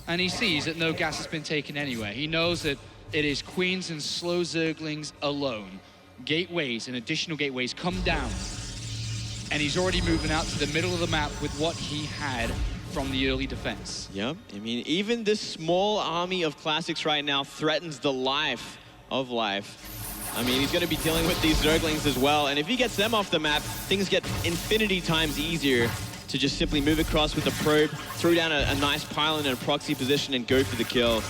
And he sees that no gas has been taken anywhere. He knows that it is Queens and slow Zerglings alone. Gateways and additional gateways come down. And he's already moving out to the middle of the map with what he had from the early defense. Yep, I mean, even this small army of Classics right now threatens the life of Life. I mean, he's going to be dealing with these Zerglings as well, and if he gets them off the map, things get infinity times easier to just simply move across with the probe, throw down a nice pylon in a proxy position, and go for the kill.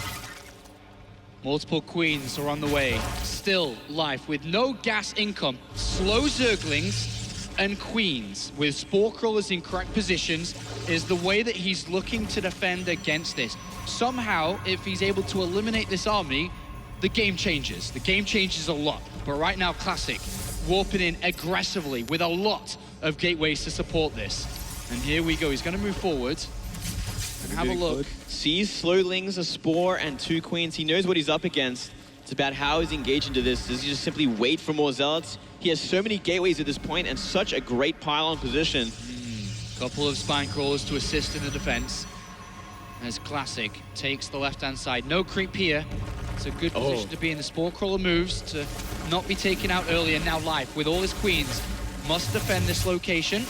Multiple Queens are on the way. Still Life with no gas income. Slow Zerglings and Queens with Spore Crawlers in correct positions is the way that he's looking to defend against this. Somehow, if he's able to eliminate this army, the game changes. The game changes a lot. But right now, Classic warping in aggressively with a lot of gateways to support this. And here we go. He's going to move forward and have a look. Sees Slowlings, a Spore, and 2 Queens. He knows what he's up against. It's about how he's engaging to this. Does he just simply wait for more Zealots? He has so many gateways at this point and such a great pylon position. Couple of Spine Crawlers to assist in the defense. As Classic takes the left-hand side. No creep here. It's a good position to be in. The Spore Crawler moves to not be taken out early, and now Life, with all his Queens, must defend this location.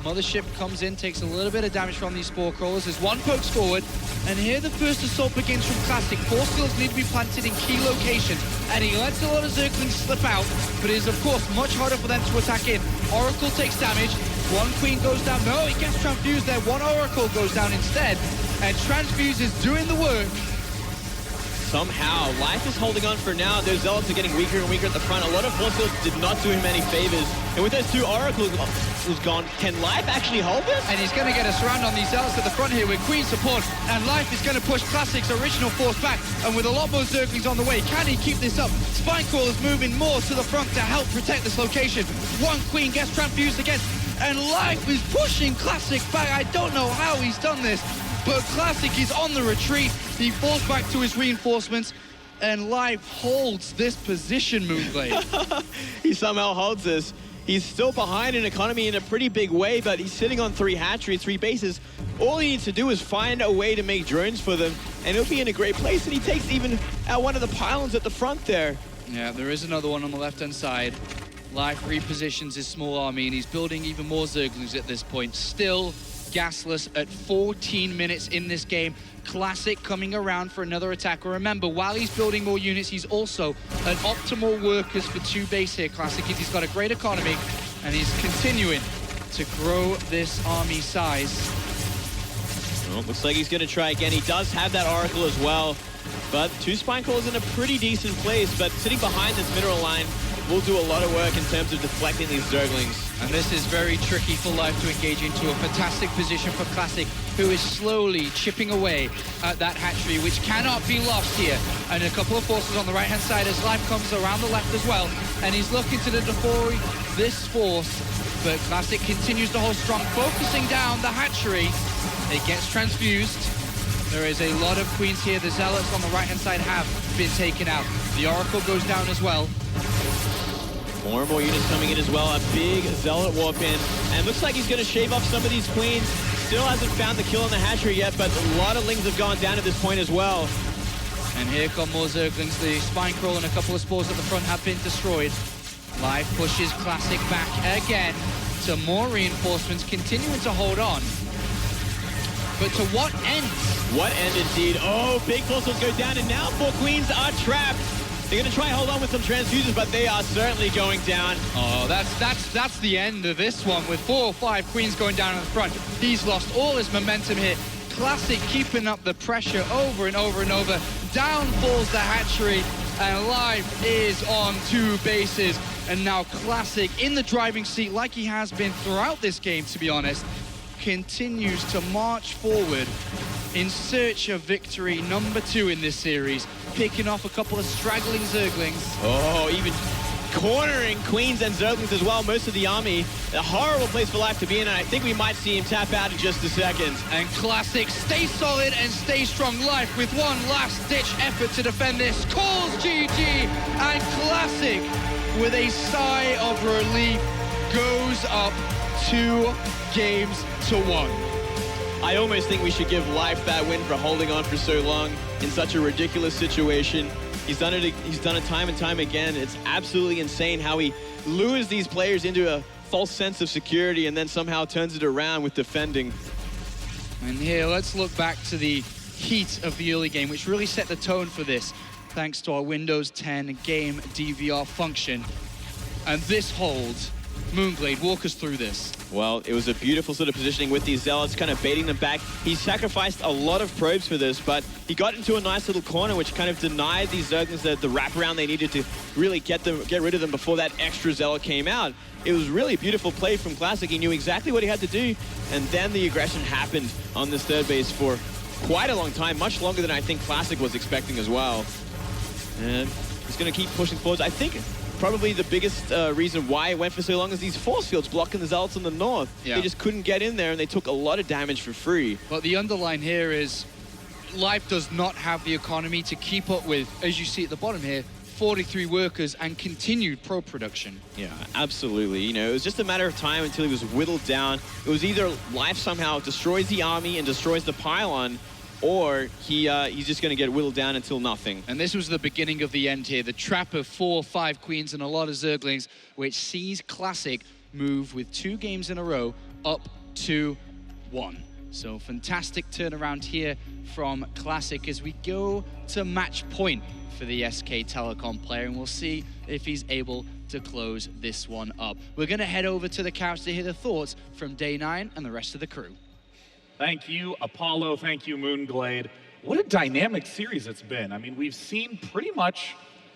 Mothership comes in, takes a little bit of damage from these Spore Crawlers. There's one pokes forward, and here the first assault begins from Classic. 4 skills need to be planted in key locations, and he lets a lot of Zerglings slip out, but it is, of course, much harder for them to attack in. Oracle takes damage. One Queen goes down. No, he gets Transfused there. One Oracle goes down instead, and Transfuse is doing the work. Somehow, Life is holding on for now. Those Zealots are getting weaker and weaker at the front. A lot of force fields did not do him any favors. And with those 2 Oracles gone, can Life actually hold this? And he's going to get a surround on these Zealots at the front here with Queen support. And Life is going to push Classic's original force back. And with a lot more Zerglings on the way, can he keep this up? Spinecrawler's moving more to the front to help protect this location. One Queen gets Transfused again. And Life is pushing Classic back. I don't know how he's done this, but Classic is on the retreat. He falls back to his reinforcements, and Life holds this position, Moonglade. He somehow holds this. He's still behind in economy in a pretty big way, but he's sitting on 3 hatcheries, 3 bases. All he needs to do is find a way to make drones for them, and he'll be in a great place, and he takes even out one of the pylons at the front there. Yeah, there is another one on the left-hand side. Life repositions his small army, and he's building even more Zerglings at this point. Still gasless at 14 minutes in this game. Classic coming around for another attack. Remember, while he's building more units, he's also an optimal workers for 2 base here. Classic, he's got a great economy, and he's continuing to grow this army size. Well, looks like he's going to try again. He does have that Oracle as well, but 2 Spinecrawlers in a pretty decent place, but sitting behind this mineral line will do a lot of work in terms of deflecting these Zerglings. And this is very tricky for Life to engage into. A fantastic position for Classic, who is slowly chipping away at that hatchery, which cannot be lost here. And a couple of forces on the right-hand side as Life comes around the left as well. And he's looking to deploy this force, but Classic continues to hold strong, focusing down the hatchery. It gets transfused. There is a lot of Queens here. The Zealots on the right-hand side have been taken out. The Oracle goes down as well. More and more units coming in as well. A big Zealot warp in. And looks like he's going to shave off some of these Queens. Still hasn't found the kill on the hatchery yet, but a lot of Lings have gone down at this point as well. And here come more Zerglings. The Spinecrawler and a couple of Spores at the front have been destroyed. Life pushes Classic back again to more reinforcements, continuing to hold on. But to what end? What end indeed. Oh, big forces go down, and now 4 Queens are trapped. They're going to try and hold on with some transfuses, but they are certainly going down. Oh, that's the end of this one, with 4 or 5 Queens going down in the front. He's lost all his momentum here. Classic keeping up the pressure over and over and over. Down falls the hatchery, and Life is on 2 bases. And now Classic in the driving seat, like he has been throughout this game, to be honest, continues to march forward in search of victory number 2 in this series, picking off a couple of straggling Zerglings. Oh, even cornering Queens and Zerglings as well, most of the army. A horrible place for Life to be in, and I think we might see him tap out in just a second. And Classic, stay solid and stay strong. Life with one last-ditch effort to defend this, calls GG, and Classic, with a sigh of relief, goes up 2 games to 1. I almost think we should give Life that win for holding on for so long in such a ridiculous situation. He's done it time and time again. It's absolutely insane how he lures these players into a false sense of security and then somehow turns it around with defending. And here, let's look back to the heat of the early game, which really set the tone for this, thanks to our Windows 10 game DVR function. And this hold, Moonglade, walk us through this. Well, it was a beautiful sort of positioning with these Zealots, kind of baiting them back. He sacrificed a lot of probes for this, but he got into a nice little corner, which kind of denied these Zerglings the wraparound they needed to really get rid of them before that extra Zealot came out. It was really a beautiful play from Classic. He knew exactly what he had to do, and then the aggression happened on this 3rd base for quite a long time, much longer than I think Classic was expecting as well. And he's going to keep pushing forward. I think probably the biggest reason why it went for so long is these force fields blocking the Zealots in the north. Yeah. They just couldn't get in there, and they took a lot of damage for free. But the underline here is Life does not have the economy to keep up with, as you see at the bottom here, 43 workers and continued pro production. Yeah, absolutely. You know, it was just a matter of time until he was whittled down. It was either Life somehow destroys the army and destroys the pylon, or he's just going to get whittled down until nothing. And this was the beginning of the end here. The trap of 4 or 5 Queens and a lot of Zerglings, which sees Classic move with 2 games in a row up 2-1. So fantastic turnaround here from Classic as we go to match point for the SK Telecom player, and we'll see if he's able to close this one up. We're going to head over to the couch to hear the thoughts from Day 9 and the rest of the crew. Thank you, Apollo. Thank you, Moonglade. What a dynamic series it's been. I mean, we've seen pretty much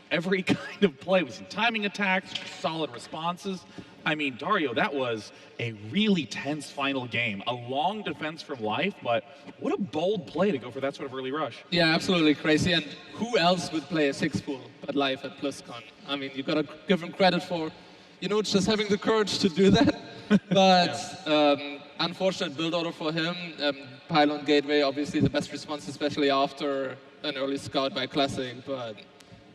every kind of play. We've seen timing attacks, solid responses. I mean, Dario, that was a really tense final game. A long defense from Life, but what a bold play to go for that sort of early rush. Yeah, absolutely crazy. And who else would play a 6-pool but Life at BlizzCon? I mean, you gotta give him credit for, you know, just having the courage to do that. But unfortunate build order for him. Pylon Gateway, obviously the best response, especially after an early scout by Classic. But,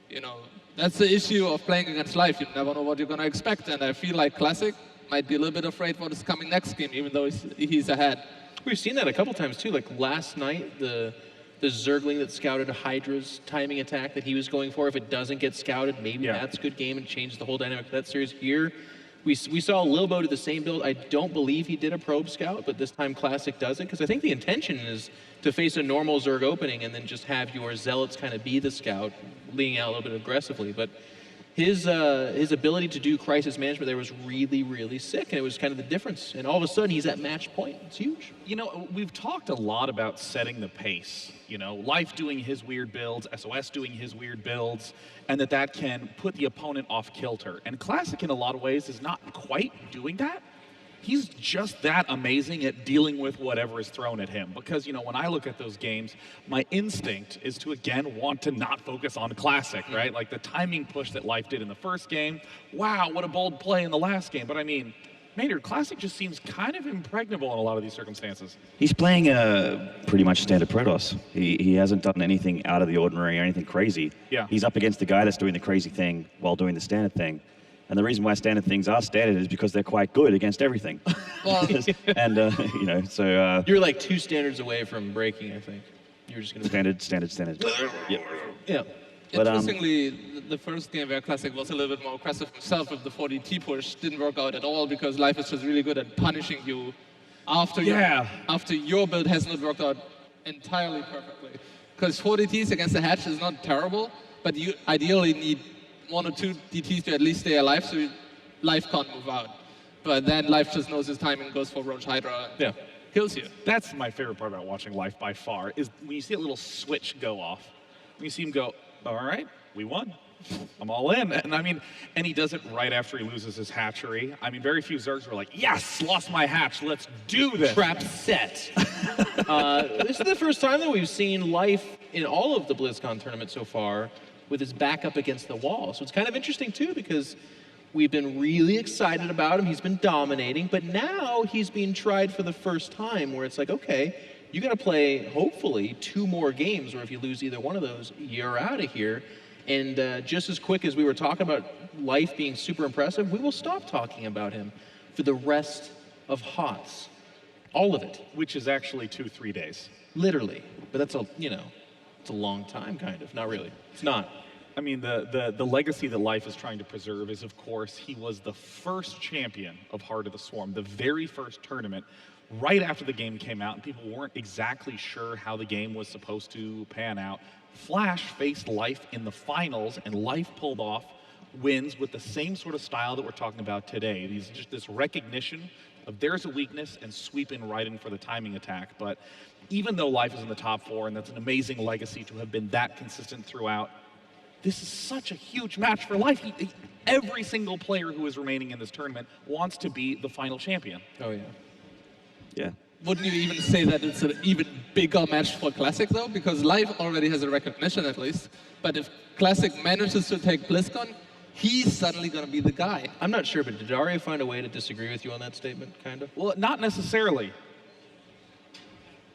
you know, that's the issue of playing against Life. You never know what you're going to expect, and I feel like Classic might be a little bit afraid what is coming next game, even though he's ahead. We've seen that a couple times too. Like last night, the Zergling that scouted Hydra's timing attack that he was going for. If it doesn't get scouted, maybe that's a good game and changes the whole dynamic of that series. Here, we saw Lilbo do the same build. I don't believe he did a probe scout, but this time Classic does it, because I think the intention is to face a normal Zerg opening and then just have your Zealots kind of be the scout, leaning out a little bit aggressively. But his ability to do crisis management there was really, really sick, and it was kind of the difference. And all of a sudden, he's at match point. It's huge. You know, we've talked a lot about setting the pace. You know, Life doing his weird builds, SOS doing his weird builds, and that can put the opponent off kilter. And Classic, in a lot of ways, is not quite doing that. He's just that amazing at dealing with whatever is thrown at him. Because, you know, when I look at those games, my instinct is to, again, want to not focus on Classic, right? Like the timing push that Life did in the first game. Wow, what a bold play in the last game. But I mean, Maynard, Classic just seems kind of impregnable in a lot of these circumstances. He's playing pretty much standard Protoss. He hasn't done anything out of the ordinary or anything crazy. Yeah. He's up against the guy that's doing the crazy thing while doing the standard thing. And the reason why standard things are standard is because they're quite good against everything. Well, and, you know, so... You're like 2 standards away from breaking, I think. You're just going to... Standard. Yeah. But, interestingly, the first game where Classic was a little bit more aggressive himself with the 40T push didn't work out at all, because Life is just really good at punishing you after your build has not worked out entirely perfectly. Because 40Ts against the hatch is not terrible, but you ideally need 1 or 2 DTs to at least stay alive, so Life can't move out. But then Life just knows his timing, goes for Roach Hydra, and kills you. That's my favorite part about watching Life by far, is when you see a little switch go off. When you see him go, all right, we won. I'm all in. And I mean, and he does it right after he loses his hatchery. I mean, very few Zergs were like, yes, lost my hatch, let's do this. Trap set. This is the first time that we've seen Life in all of the BlizzCon tournament so far with his back up against the wall. So it's kind of interesting too, because we've been really excited about him. He's been dominating, but now he's being tried for the first time, where it's like, okay, you got to play, hopefully, 2 more games, or if you lose either one of those, you're out of here. And just as quick as we were talking about Life being super impressive, we will stop talking about him for the rest of HOTS. All of it. Which is actually 2-3 days. Literally. But that's it's a long time, kind of. Not really. It's not. I mean, the legacy that Life is trying to preserve is, of course, he was the first champion of Heart of the Swarm, the very first tournament, right after the game came out, and people weren't exactly sure how the game was supposed to pan out. Flash faced Life in the finals, and Life pulled off wins with the same sort of style that we're talking about today. Just this recognition of there's a weakness and sweeping right in for the timing attack. But even though Life is in the top 4, and that's an amazing legacy to have been that consistent throughout, this is such a huge match for Life. Every single player who is remaining in this tournament wants to be the final champion. Oh, yeah. Yeah. Wouldn't you even say that it's an even bigger match for Classic, though? Because Life already has a recognition, at least. But if Classic manages to take BlizzCon, he's suddenly going to be the guy. I'm not sure, but did Dario find a way to disagree with you on that statement, kind of? Well, not necessarily.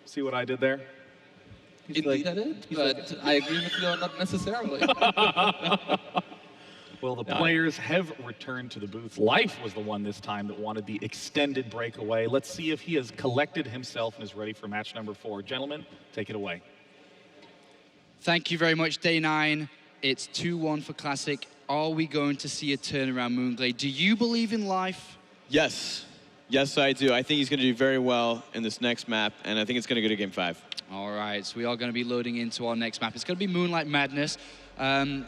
See what I did there? Indeed I did, but I agree with you on not necessarily. Well, the players have returned to the booth. Life was the one this time that wanted the extended breakaway. Let's see if he has collected himself and is ready for match number 4. Gentlemen, take it away. Thank you very much, Day 9. It's 2-1 for Classic. Are we going to see a turnaround, Moonglade? Do you believe in Life? Yes. Yes, I do. I think he's going to do very well in this next map, and I think it's going to go to Game 5. All right, so we are going to be loading into our next map. It's going to be Moonlight Madness, and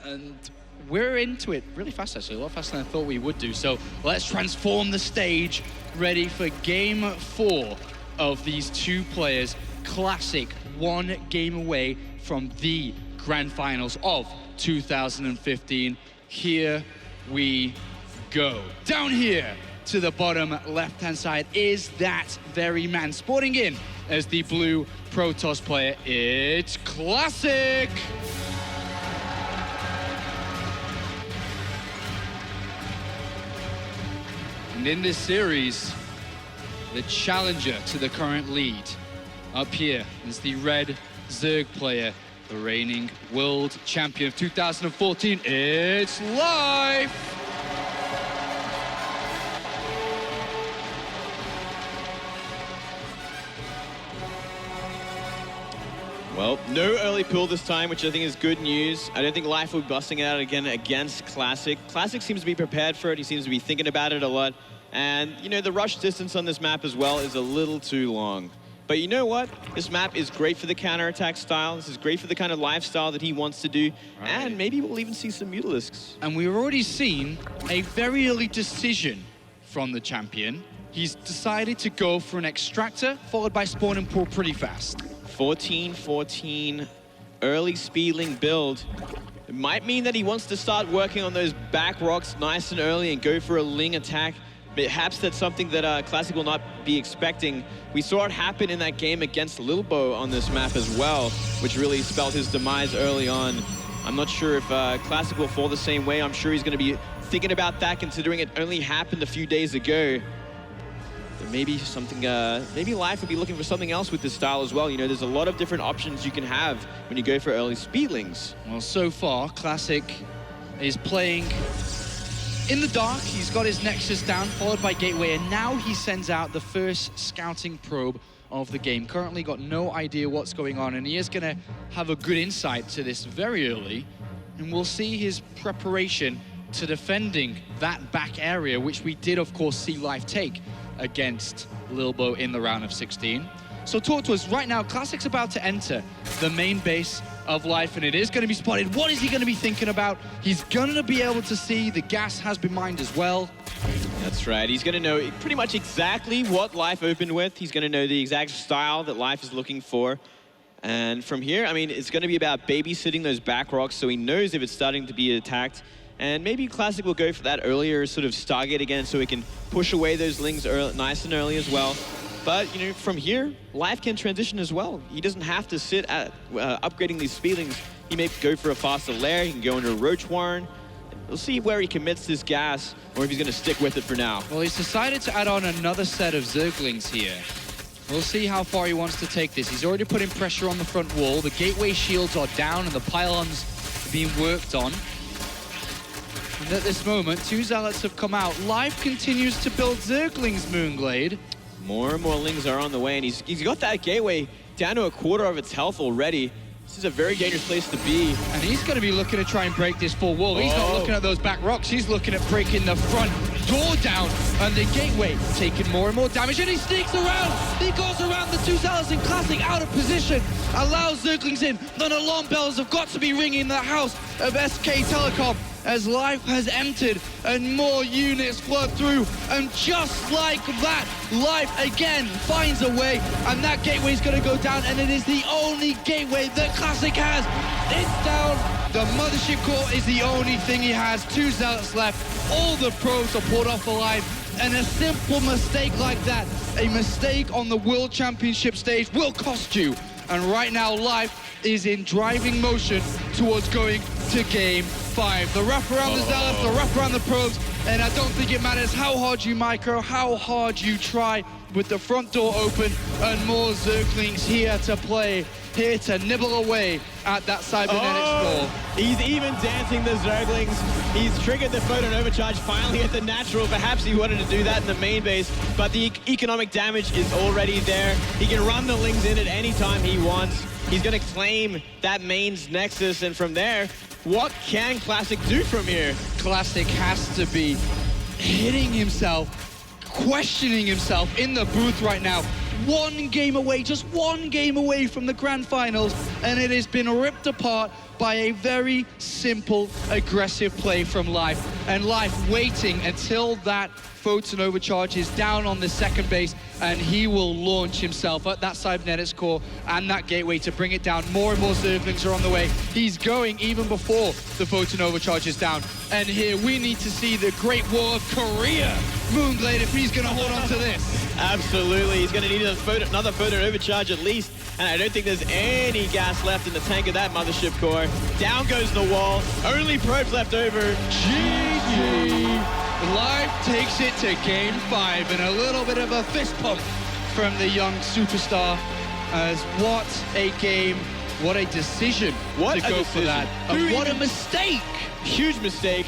we're into it really fast, actually, a lot faster than I thought we would do. So let's transform the stage, ready for Game 4 of these two players. Classic, one game away from the Grand Finals of 2015. Here we go. Down here to the bottom left-hand side is that very man. Sporting in as the blue Protoss player, it's Classic! And in this series, the challenger to the current lead up here is the red Zerg player, the reigning world champion of 2014, it's Life! Well, no early pull this time, which I think is good news. I don't think Life will be busting it out again against Classic. Classic seems to be prepared for it. He seems to be thinking about it a lot. And, you know, the rush distance on this map as well is a little too long. But you know what? This map is great for the counterattack style. This is great for the kind of lifestyle that he wants to do. Right. And maybe we'll even see some Mutalisks. And we've already seen a very early decision from the champion. He's decided to go for an extractor, followed by spawn and pull pretty fast. 14-14, early speedling build. It might mean that he wants to start working on those back rocks nice and early and go for a Ling attack. Perhaps that's something that Classic will not be expecting. We saw it happen in that game against Lilbo on this map as well, which really spelled his demise early on. I'm not sure if Classic will fall the same way. I'm sure he's going to be thinking about that, considering it only happened a few days ago. But maybe something, maybe Life will be looking for something else with this style as well. You know, there's a lot of different options you can have when you go for early speedlings. Well, so far, Classic is playing in the dark. He's got his Nexus down, followed by Gateway, and now he sends out the first scouting probe of the game. Currently got no idea what's going on, and he is going to have a good insight to this very early, and we'll see his preparation to defending that back area, which we did, of course, see Life take against Lilbo in the round of 16. So talk to us right now. Classic's about to enter the main base of Life, and it is going to be spotted. What is he going to be thinking about? He's going to be able to see the gas has been mined as well. That's right. He's going to know pretty much exactly what Life opened with. He's going to know the exact style that Life is looking for. And from here, I mean, it's going to be about babysitting those back rocks so he knows if it's starting to be attacked. And maybe Classic will go for that earlier sort of Stargate again so he can push away those Lings nice and early as well. But, you know, from here, Life can transition as well. He doesn't have to sit at upgrading these speedlings. He may go for a faster lair. He can go into a Roach Warren. We'll see where he commits this gas or if he's going to stick with it for now. Well, he's decided to add on another set of Zerglings here. We'll see how far he wants to take this. He's already putting pressure on the front wall. The gateway shields are down and the pylons are being worked on. And at this moment, two Zealots have come out. Life continues to build Zerglings, Moonglade. More and more Lings are on the way, and he's got that gateway down to a quarter of its health already. This is a very dangerous place to be. And he's going to be looking to try and break this full wall. He's not looking at those back rocks. He's looking at breaking the front door down. And the gateway taking more and more damage. And he sneaks around. He goes around the two Zealots in Classic out of position. Allows Zerglings in. Then alarm bells have got to be ringing in the house of SK Telecom as Life has entered and more units flood through. And just like that, Life again finds a way, and that gateway is going to go down, and it is the only gateway that Classic has. It's down. The mothership core is the only thing he has. Two Zealots left. All the probes are pulled off alive. And a simple mistake like that, a mistake on the World Championship stage, will cost you. And right now, Life is in driving motion towards going to Game 5. The wrap around the Zealots, the wrap around the probes, and I don't think it matters how hard you micro, how hard you try, with the front door open and more Zerglings here to play, here to nibble away at that cybernetics core. He's even dancing the Zerglings. He's triggered the photon overcharge finally at the natural. Perhaps he wanted to do that in the main base, but the economic damage is already there. He can run the Lings in at any time he wants. He's going to claim that main's Nexus, and from there, what can Classic do from here? Classic has to be hitting himself questioning himself in the booth right now. One game away, just one game away from the grand finals, and it has been ripped apart by a very simple, aggressive play from Life. And Life waiting until that Photon overcharge is down on the second base, and he will launch himself at that cybernetics core and that gateway to bring it down. More and more Zerglings are on the way. He's going even before the Photon overcharge is down. And here we need to see the Great War of Korea. Moonglade, if he's going to hold on to this. Absolutely, he's going to need another Photon overcharge at least. And I don't think there's any gas left in the tank of that mothership core. Down goes the wall. Only probes left over. GG. Life takes it to game 5, and a little bit of a fist pump from the young superstar. As what a game, what a decision to go for that. And what a mistake. Huge mistake,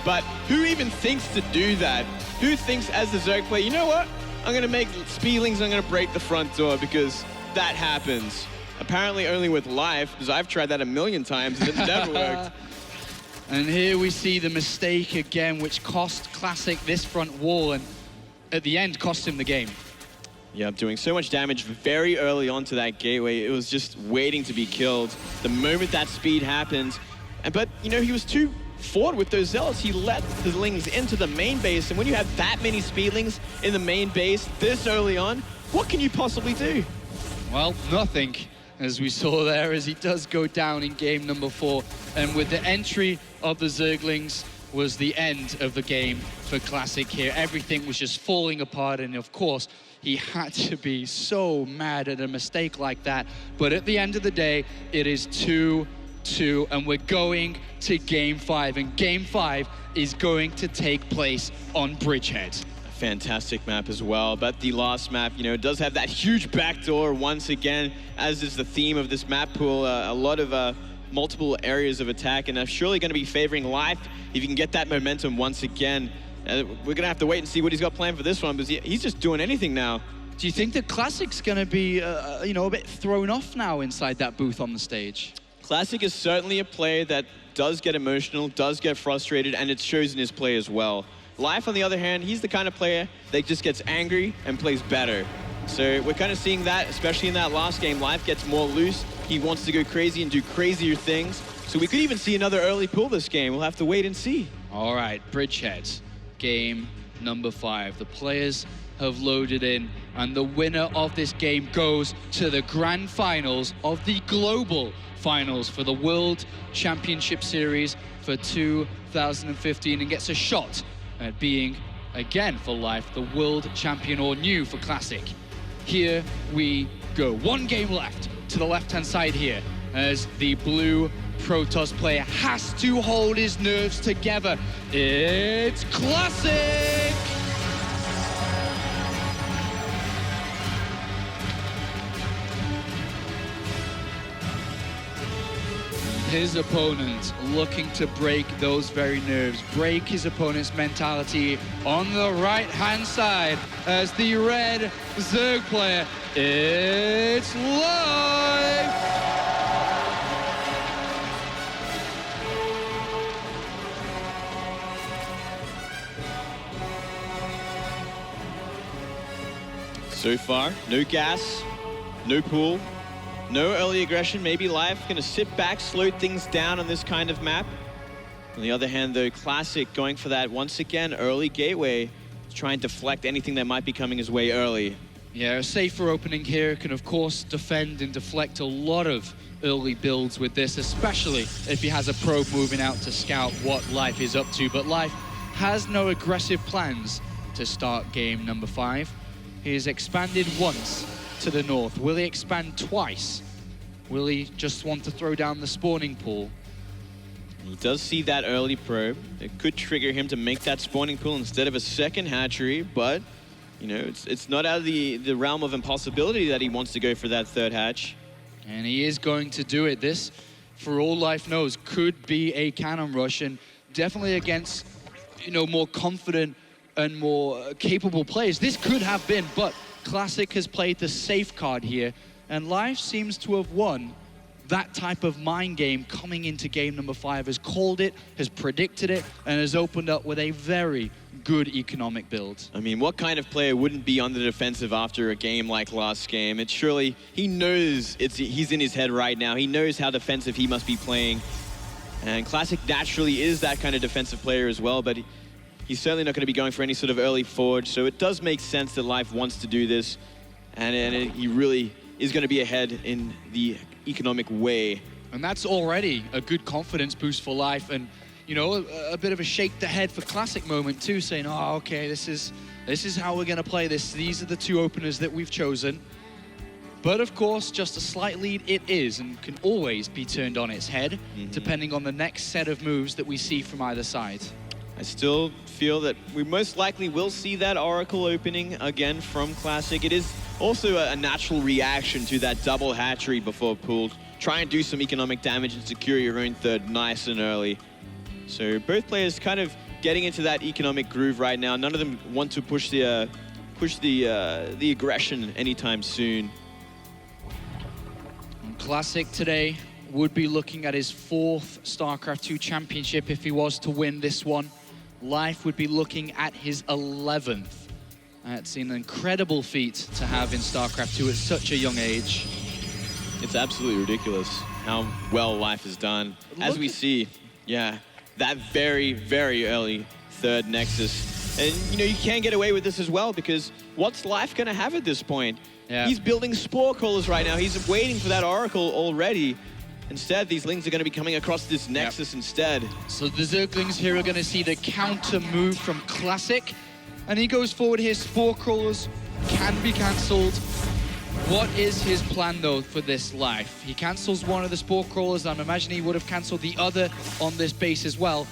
but who even thinks to do that? Who thinks as the Zerg player, you know what? I'm going to make Speedlings, I'm going to break the front door because that happens. Apparently only with Life, because I've tried that a million times and it never worked. And here we see the mistake again, which cost Classic this front wall, and at the end cost him the game. Yeah, doing so much damage very early onto that gateway. It was just waiting to be killed. The moment that speed happened, but you know, he was too forward with those Zealots. He let the Lings into the main base, and when you have that many Speedlings in the main base this early on, what can you possibly do? Well, nothing, as we saw there, as he does go down in game number 4. And with the entry of the Zerglings was the end of the game for Classic here. Everything was just falling apart, and of course, he had to be so mad at a mistake like that. But at the end of the day, it is 2-2, and we're going to game 5. And game 5 is going to take place on Bridgehead. Fantastic map as well, but the last map, you know, it does have that huge backdoor once again, as is the theme of this map pool. A lot of multiple areas of attack, and surely going to be favoring Life if you can get that momentum once again. We're going to have to wait and see what he's got planned for this one, because he's just doing anything now. Do you think the Classic's going to be, you know, a bit thrown off now inside that booth on the stage? Classic is certainly a player that does get emotional, does get frustrated, and it shows in his play as well. Life, on the other hand, he's the kind of player that just gets angry and plays better. So we're kind of seeing that, especially in that last game. Life gets more loose. He wants to go crazy and do crazier things. So we could even see another early pull this game. We'll have to wait and see. All right, Bridgehead, game number 5. The players have loaded in, and the winner of this game goes to the grand finals of the global finals for the World Championship Series for 2015, and gets a shot at being, again for Life, the world champion, or new for Classic. Here we go. One game left to the left-hand side here, as the blue Protoss player has to hold his nerves together. It's Classic! His opponent looking to break those very nerves, break his opponent's mentality on the right-hand side as the red Zerg player. It's Life! So far, no gas, no pool, no early aggression. Maybe Life going to sit back, slow things down on this kind of map. On the other hand, though, Classic going for that once again early gateway, trying to deflect anything that might be coming his way early. Yeah, a safer opening here can of course defend and deflect a lot of early builds with this, especially if he has a probe moving out to scout what Life is up to. But Life has no aggressive plans to start game number 5. He has expanded once to the north. Will he expand twice? Will he just want to throw down the spawning pool? He does see that early probe. It could trigger him to make that spawning pool instead of a second hatchery, but you know, it's not out of the realm of impossibility that he wants to go for that third hatch. And he is going to do it. This, for all Life knows, could be a cannon rush, and definitely against, you know, more confident and more capable players. This could have been, but Classic has played the safe card here, and Life seems to have won that type of mind game coming into game number 5, has called it, has predicted it, and has opened up with a very good economic build. I mean, what kind of player wouldn't be on the defensive after a game like last game? It's surely, he knows he's in his head right now. He knows how defensive he must be playing. And Classic naturally is that kind of defensive player as well, but he's certainly not going to be going for any sort of early forge. So it does make sense that Life wants to do this. And he really is going to be ahead in the economic way. And that's already a good confidence boost for Life, and you know, a bit of a shake the head for Classic moment too, saying, oh, okay, this is how we're going to play this. These are the 2 openers that we've chosen. But of course, just a slight lead it is, and can always be turned on its head, depending on the next set of moves that we see from either side. I still feel that we most likely will see that Oracle opening again from Classic. It is also a natural reaction to that double hatchery before pool. Try and do some economic damage and secure your own third nice and early. So both players kind of getting into that economic groove right now. None of them want to push the aggression anytime soon. And Classic today would be looking at his 4th StarCraft 2 championship if he was to win this one. Life would be looking at his 11th. That's an incredible feat to have in StarCraft 2 at such a young age. It's absolutely ridiculous how well Life has done. As we see, yeah, that very, very early 3rd Nexus. And, you know, you can get away with this as well, because what's Life going to have at this point? Yeah. He's building Spore Crawlers right now. He's waiting for that Oracle already. Instead, these Lings are going to be coming across this Nexus instead. So the Zerglings here are going to see the counter move from Classic. And he goes forward here. Spore Crawlers can be cancelled. What is his plan, though, for this Life? He cancels one of the Spore Crawlers. I'm imagining he would have cancelled the other on this base as well.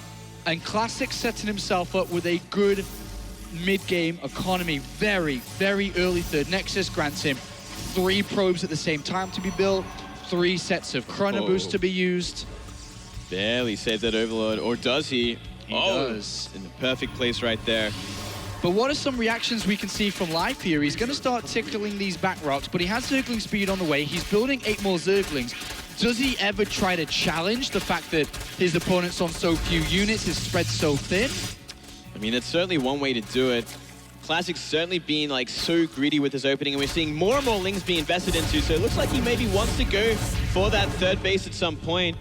And Classic setting himself up with a good mid-game economy. Very, very early 3rd Nexus grants him 3 probes at the same time to be built, 3 sets of Chrono Boost to be used. Barely saved that Overlord, or does he? He does. In the perfect place right there. But what are some reactions we can see from Life here? He's going to start tickling these back rocks, but he has Zergling speed on the way. He's building 8 more Zerglings. Does he ever try to challenge the fact that his opponent's on so few units, his spread so thin? I mean, that's certainly one way to do it. Classic's certainly been like so greedy with his opening, and we're seeing more and more Lings being invested into, so it looks like he maybe wants to go for that 3rd base at some point.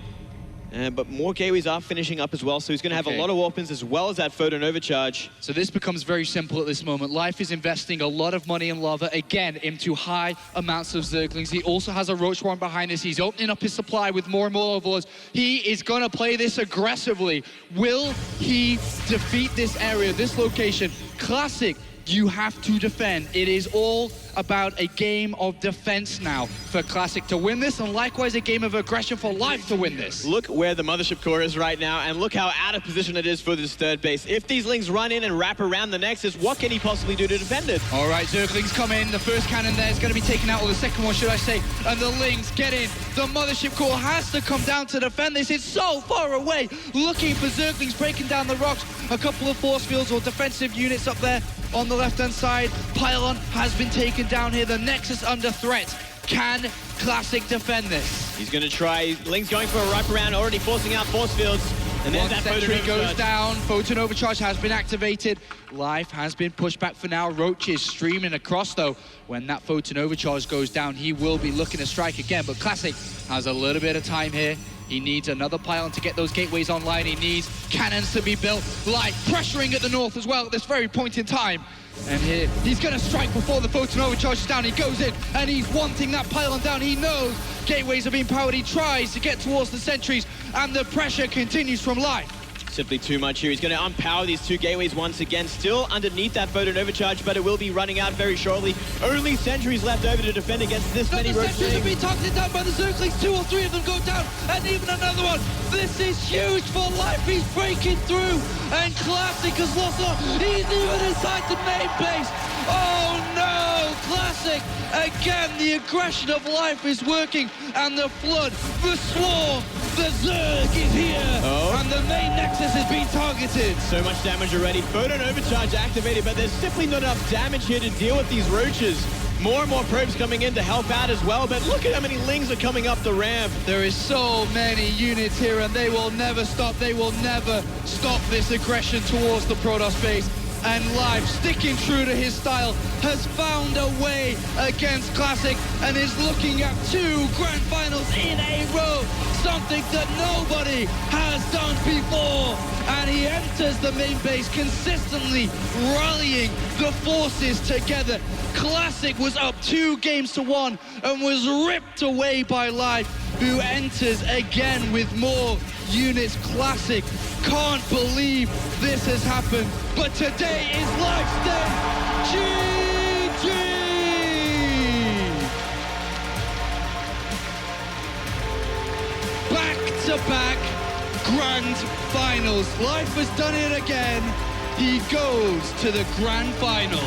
But more gateways are finishing up as well, so he's going to have a lot of weapons as well as that photon overcharge. So this becomes very simple at this moment. Life is investing a lot of money in lava, again, into high amounts of Zerglings. He also has a Roach Warren behind us. He's opening up his supply with more and more overlords. He is going to play this aggressively. Will he defeat this area, this location? Classic, you have to defend. It is all about a game of defense now for Classic to win this, and likewise a game of aggression for Life to win this. Look where the Mothership Core is right now, and look how out of position it is for this 3rd base. If these Lings run in and wrap around the Nexus, what can he possibly do to defend it? All right, Zerglings come in. The first cannon there is going to be taken out, or the second one, should I say, and the Lings get in. The Mothership Core has to come down to defend this. It's so far away, looking for Zerglings breaking down the rocks. A couple of force fields or defensive units up there on the left-hand side. Pylon has been taken down here. The Nexus under threat. Can Classic defend this? He's going to try. Ling's going for a wraparound, already forcing out force fields. And then that sentry goes down. Photon overcharge has been activated. Life has been pushed back for now. Roach is streaming across, though. When that photon overcharge goes down, he will be looking to strike again. But Classic has a little bit of time here. He needs another pylon to get those gateways online. He needs cannons to be built. Life pressuring at the north as well at this very point in time. And here, he's going to strike before the photon overcharge is down. He goes in, and he's wanting that pylon down. He knows gateways are being powered. He tries to get towards the sentries, and the pressure continues from Life. Simply too much here. He's going to unpower these 2 gateways once again. Still underneath that photon overcharge, but it will be running out very shortly. Only sentries left over to defend against this many Roach Lings. The sentries have been targeted down by the Zerglings. 2 or 3 of them go down, and even another one. This is huge for Life. He's breaking through, and Classic has lost a lot. He's even inside the main base. Oh no, Classic. Again, the aggression of Life is working, and the flood, the swarm, the Zerg is here, and the main Nexus is being targeted. So much damage already. Photon overcharge activated, but there's simply not enough damage here to deal with these Roaches. More and more probes coming in to help out as well, but look at how many Lings are coming up the ramp. There is so many units here, and they will never stop. They will never stop this aggression towards the Protoss base. And Life, sticking true to his style, has found a way against Classic and is looking at 2 grand finals in a row, something that nobody has done before. And he enters the main base consistently rallying the forces together. Classic was up 2 games to 1 and was ripped away by Life, who enters again with more units. Classic can't believe this has happened, but today is Life's day. GG! Back-to-back grand finals. Life has done it again. He goes to the grand final.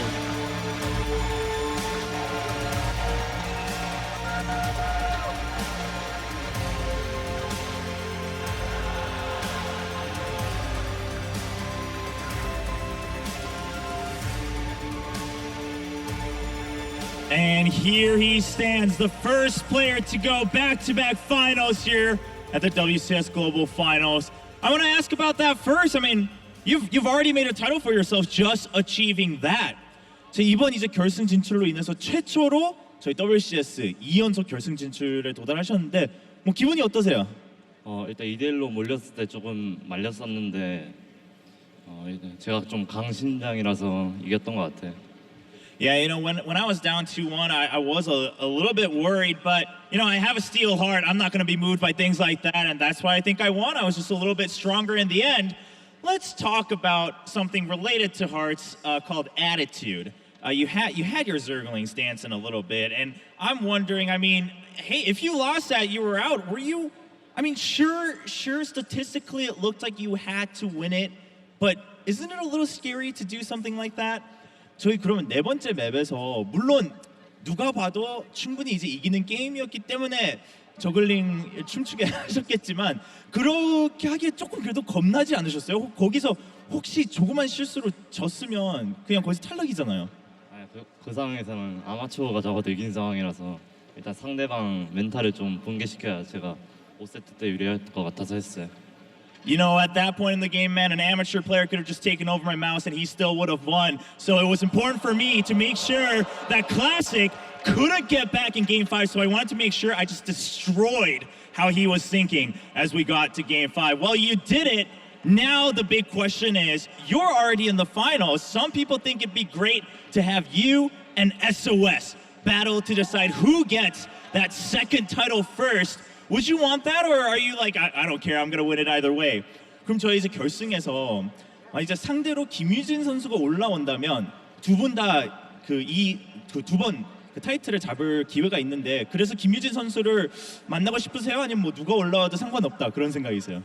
And here he stands, the first player to go back-to-back finals here at the WCS Global Finals. I want to ask about that first. I mean, you've already made a title for yourself just achieving that. 자, 이번 이제 결승 진출로 인해서 최초로 저희 WCS 2연속 결승 진출에 도달하셨는데 뭐 기분이 어떠세요? 일단 2대1로 몰렸을 때 조금 말렸었는데 제가 좀 강심장이라서 이겼던 것 같아요. Yeah, you know, when I was down 2-1, I was a little bit worried, but, you know, I have a steel heart. I'm not going to be moved by things like that, and that's why I think I won. I was just a little bit stronger in the end. Let's talk about something related to hearts called attitude. You had your Zergling stance in a little bit, and I'm wondering, I mean, hey, if you lost that, you were out. Were you, I mean, sure, statistically it looked like you had to win it, but isn't it a little scary to do something like that? 저희 그러면 네 번째 맵에서 물론 누가 봐도 충분히 이제 이기는 게임이었기 때문에 저글링 춤추게 하셨겠지만 그렇게 하기에 조금 그래도 겁나지 않으셨어요? 거기서 혹시 조그만 실수로 졌으면 그냥 거기서 탈락이잖아요. 그 상황에서는 아마추어가 적어도 이긴 상황이라서 일단 상대방 멘탈을 좀 붕괴시켜야 제가 5세트 때 유리할 것 같아서 했어요. You know, at that point in the game, man, an amateur player could have just taken over my mouse and he still would have won. So it was important for me to make sure that Classic couldn't get back in Game 5. So I wanted to make sure I just destroyed how he was thinking as we got to Game 5. Well, you did it. Now the big question is, you're already in the finals. Some people think it'd be great to have you and SOS battle to decide who gets that second title first. Would you want that, or are you like, I don't care, I'm gonna win it either way? 그럼 저희 이제 결승에서 이제 상대로 김유진 선수가 올라온다면 두 분 다 두 번 그 타이틀을 잡을 기회가 있는데 그래서 김유진 선수를 만나고 싶으세요? 아니면 뭐 누가 올라와도 상관없다 그런 생각이세요?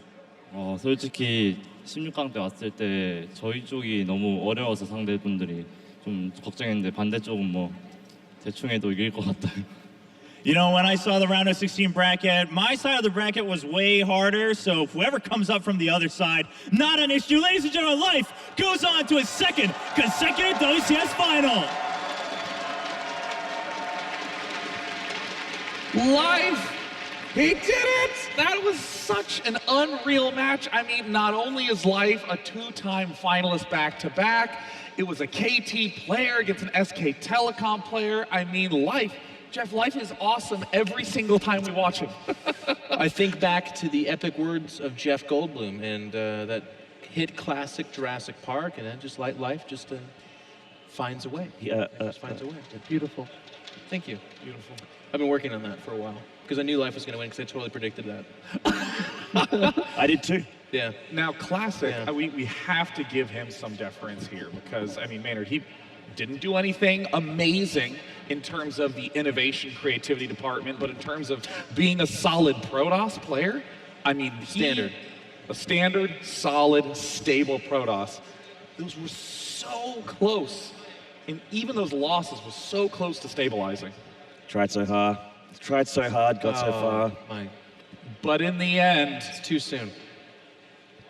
솔직히 16강 때 왔을 때 저희 쪽이 너무 어려워서 상대분들이 좀 걱정했는데 반대쪽은 뭐 대충 해도 이길 것 같아요. You know, when I saw the round of 16 bracket, my side of the bracket was way harder, so whoever comes up from the other side, not an issue. Ladies and gentlemen, Life goes on to his second consecutive WCS final. Life, he did it! That was such an unreal match. I mean, not only is Life a 2-time finalist back-to-back, it was a KT player against an SK Telecom player. I mean, Jeff, Life is awesome every single time we watch him. I think back to the epic words of Jeff Goldblum and that hit classic Jurassic Park, and then just like Life just finds a way. Yeah, just finds a way. Beautiful. Thank you. Beautiful. I've been working on that for a while because I knew Life was going to win because I totally predicted that. I did too. Yeah. Now, Classic, Yeah. we have to give him some deference here because, I mean, Maynard, he didn't do anything amazing in terms of the innovation creativity department, but in terms of being a solid Protoss player, I mean, a standard, solid, stable Protoss. Those were so close, and even those losses were so close to stabilizing. Tried so hard, got so far. But in the end, It's too soon.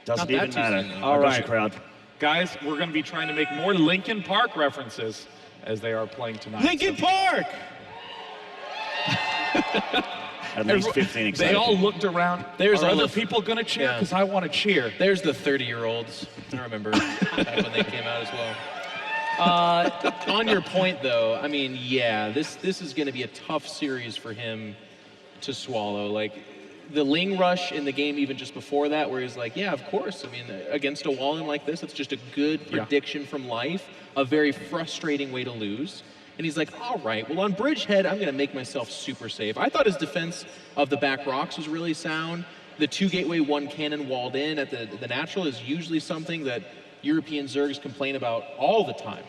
Doesn't Not that even too matter. soon, though. All I got right. you, crowd. guys, we're going to be trying to make more Linkin Park references as they are playing tonight. Lincoln Park! At least 15 excited. They all looked around. There's Are all other the- people going to cheer? Yeah. Because I want to cheer. There's the 30-year-olds. I remember back when they came out as well. On your point, though, I mean, yeah, this is going to be a tough series for him to swallow. Like, the Ling rush in the game even just before that, where he's like, yeah, of course. I mean, against a Wallen like this, it's just a good prediction from life, a very frustrating way to lose. And he's like, all right, well, on Bridgehead, I'm going to make myself super safe. I thought his defense of the back rocks was really sound. The 2 gateway, 1 cannon walled in at the natural is usually something that European Zergs complain about all the time,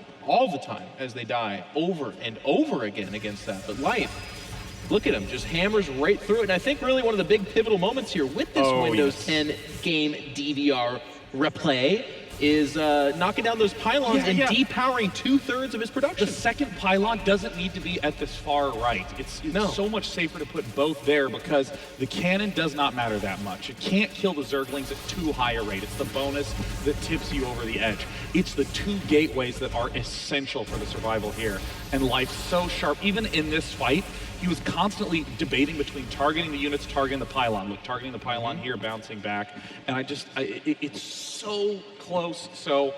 as they die over and over again against that. But Life, look at him, just hammers right through it. And I think really one of the big pivotal moments here with this Windows 10 game DVR replay is knocking down those pylons and depowering 2/3 of his production. The second pylon doesn't need to be at this far right. It's so much safer to put both there because the cannon does not matter that much. It can't kill the Zerglings at too high a rate. It's the bonus that tips you over the edge. It's the 2 gateways that are essential for the survival here. And Life's so sharp. Even in this fight, he was constantly debating between targeting the units, targeting the pylon. Look, targeting the pylon here, bouncing back. And it's so close. So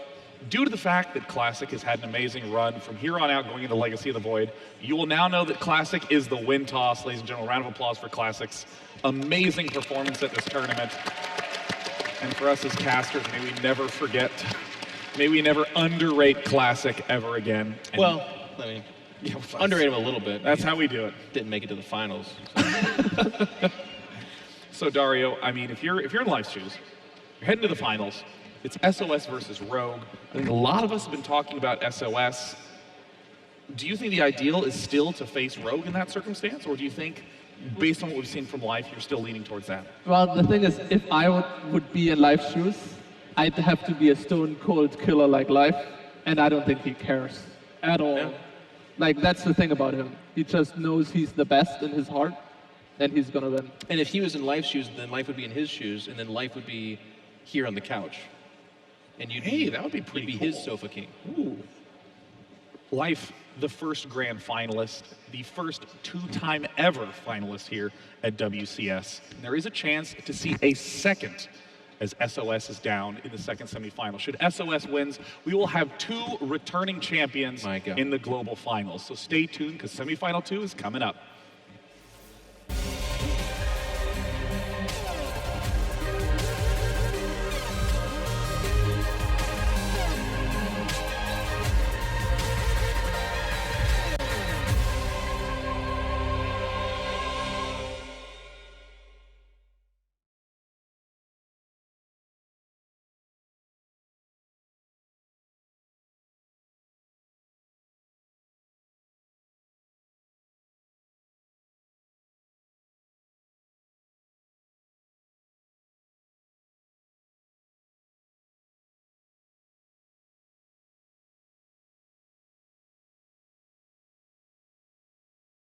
due to the fact that Classic has had an amazing run from here on out going into Legacy of the Void, you will now know that Classic is the win toss. Ladies and gentlemen, round of applause for Classic's amazing performance at this tournament. And for us as casters, may we never forget, may we never underrate Classic ever again. And well, I mean, underrate him a little bit. That's how we do it. Didn't make it to the finals. So Dario, I mean, if you're in Life's shoes, you're heading to the finals. It's SOS versus Rogue. I think a lot of us have been talking about SOS. Do you think the ideal is still to face Rogue in that circumstance, or do you think, based on what we've seen from Life, you're still leaning towards that? Well, the thing is, if I would be in Life's shoes, I'd have to be a stone cold killer like Life, and I don't think he cares at all. Yeah. Like, that's the thing about him. He just knows he's the best in his heart, and he's gonna win. And if he was in Life's shoes, then Life would be in his shoes, and then Life would be here on the couch. And that would be pretty You'd be his sofa king. Ooh. Life, the first grand finalist, the first 2-time ever finalist here at WCS. And there is a chance to see a second as SOS is down in the second semifinal. Should SOS wins, we will have 2 returning champions in the global finals. So stay tuned because semifinal 2 is coming up.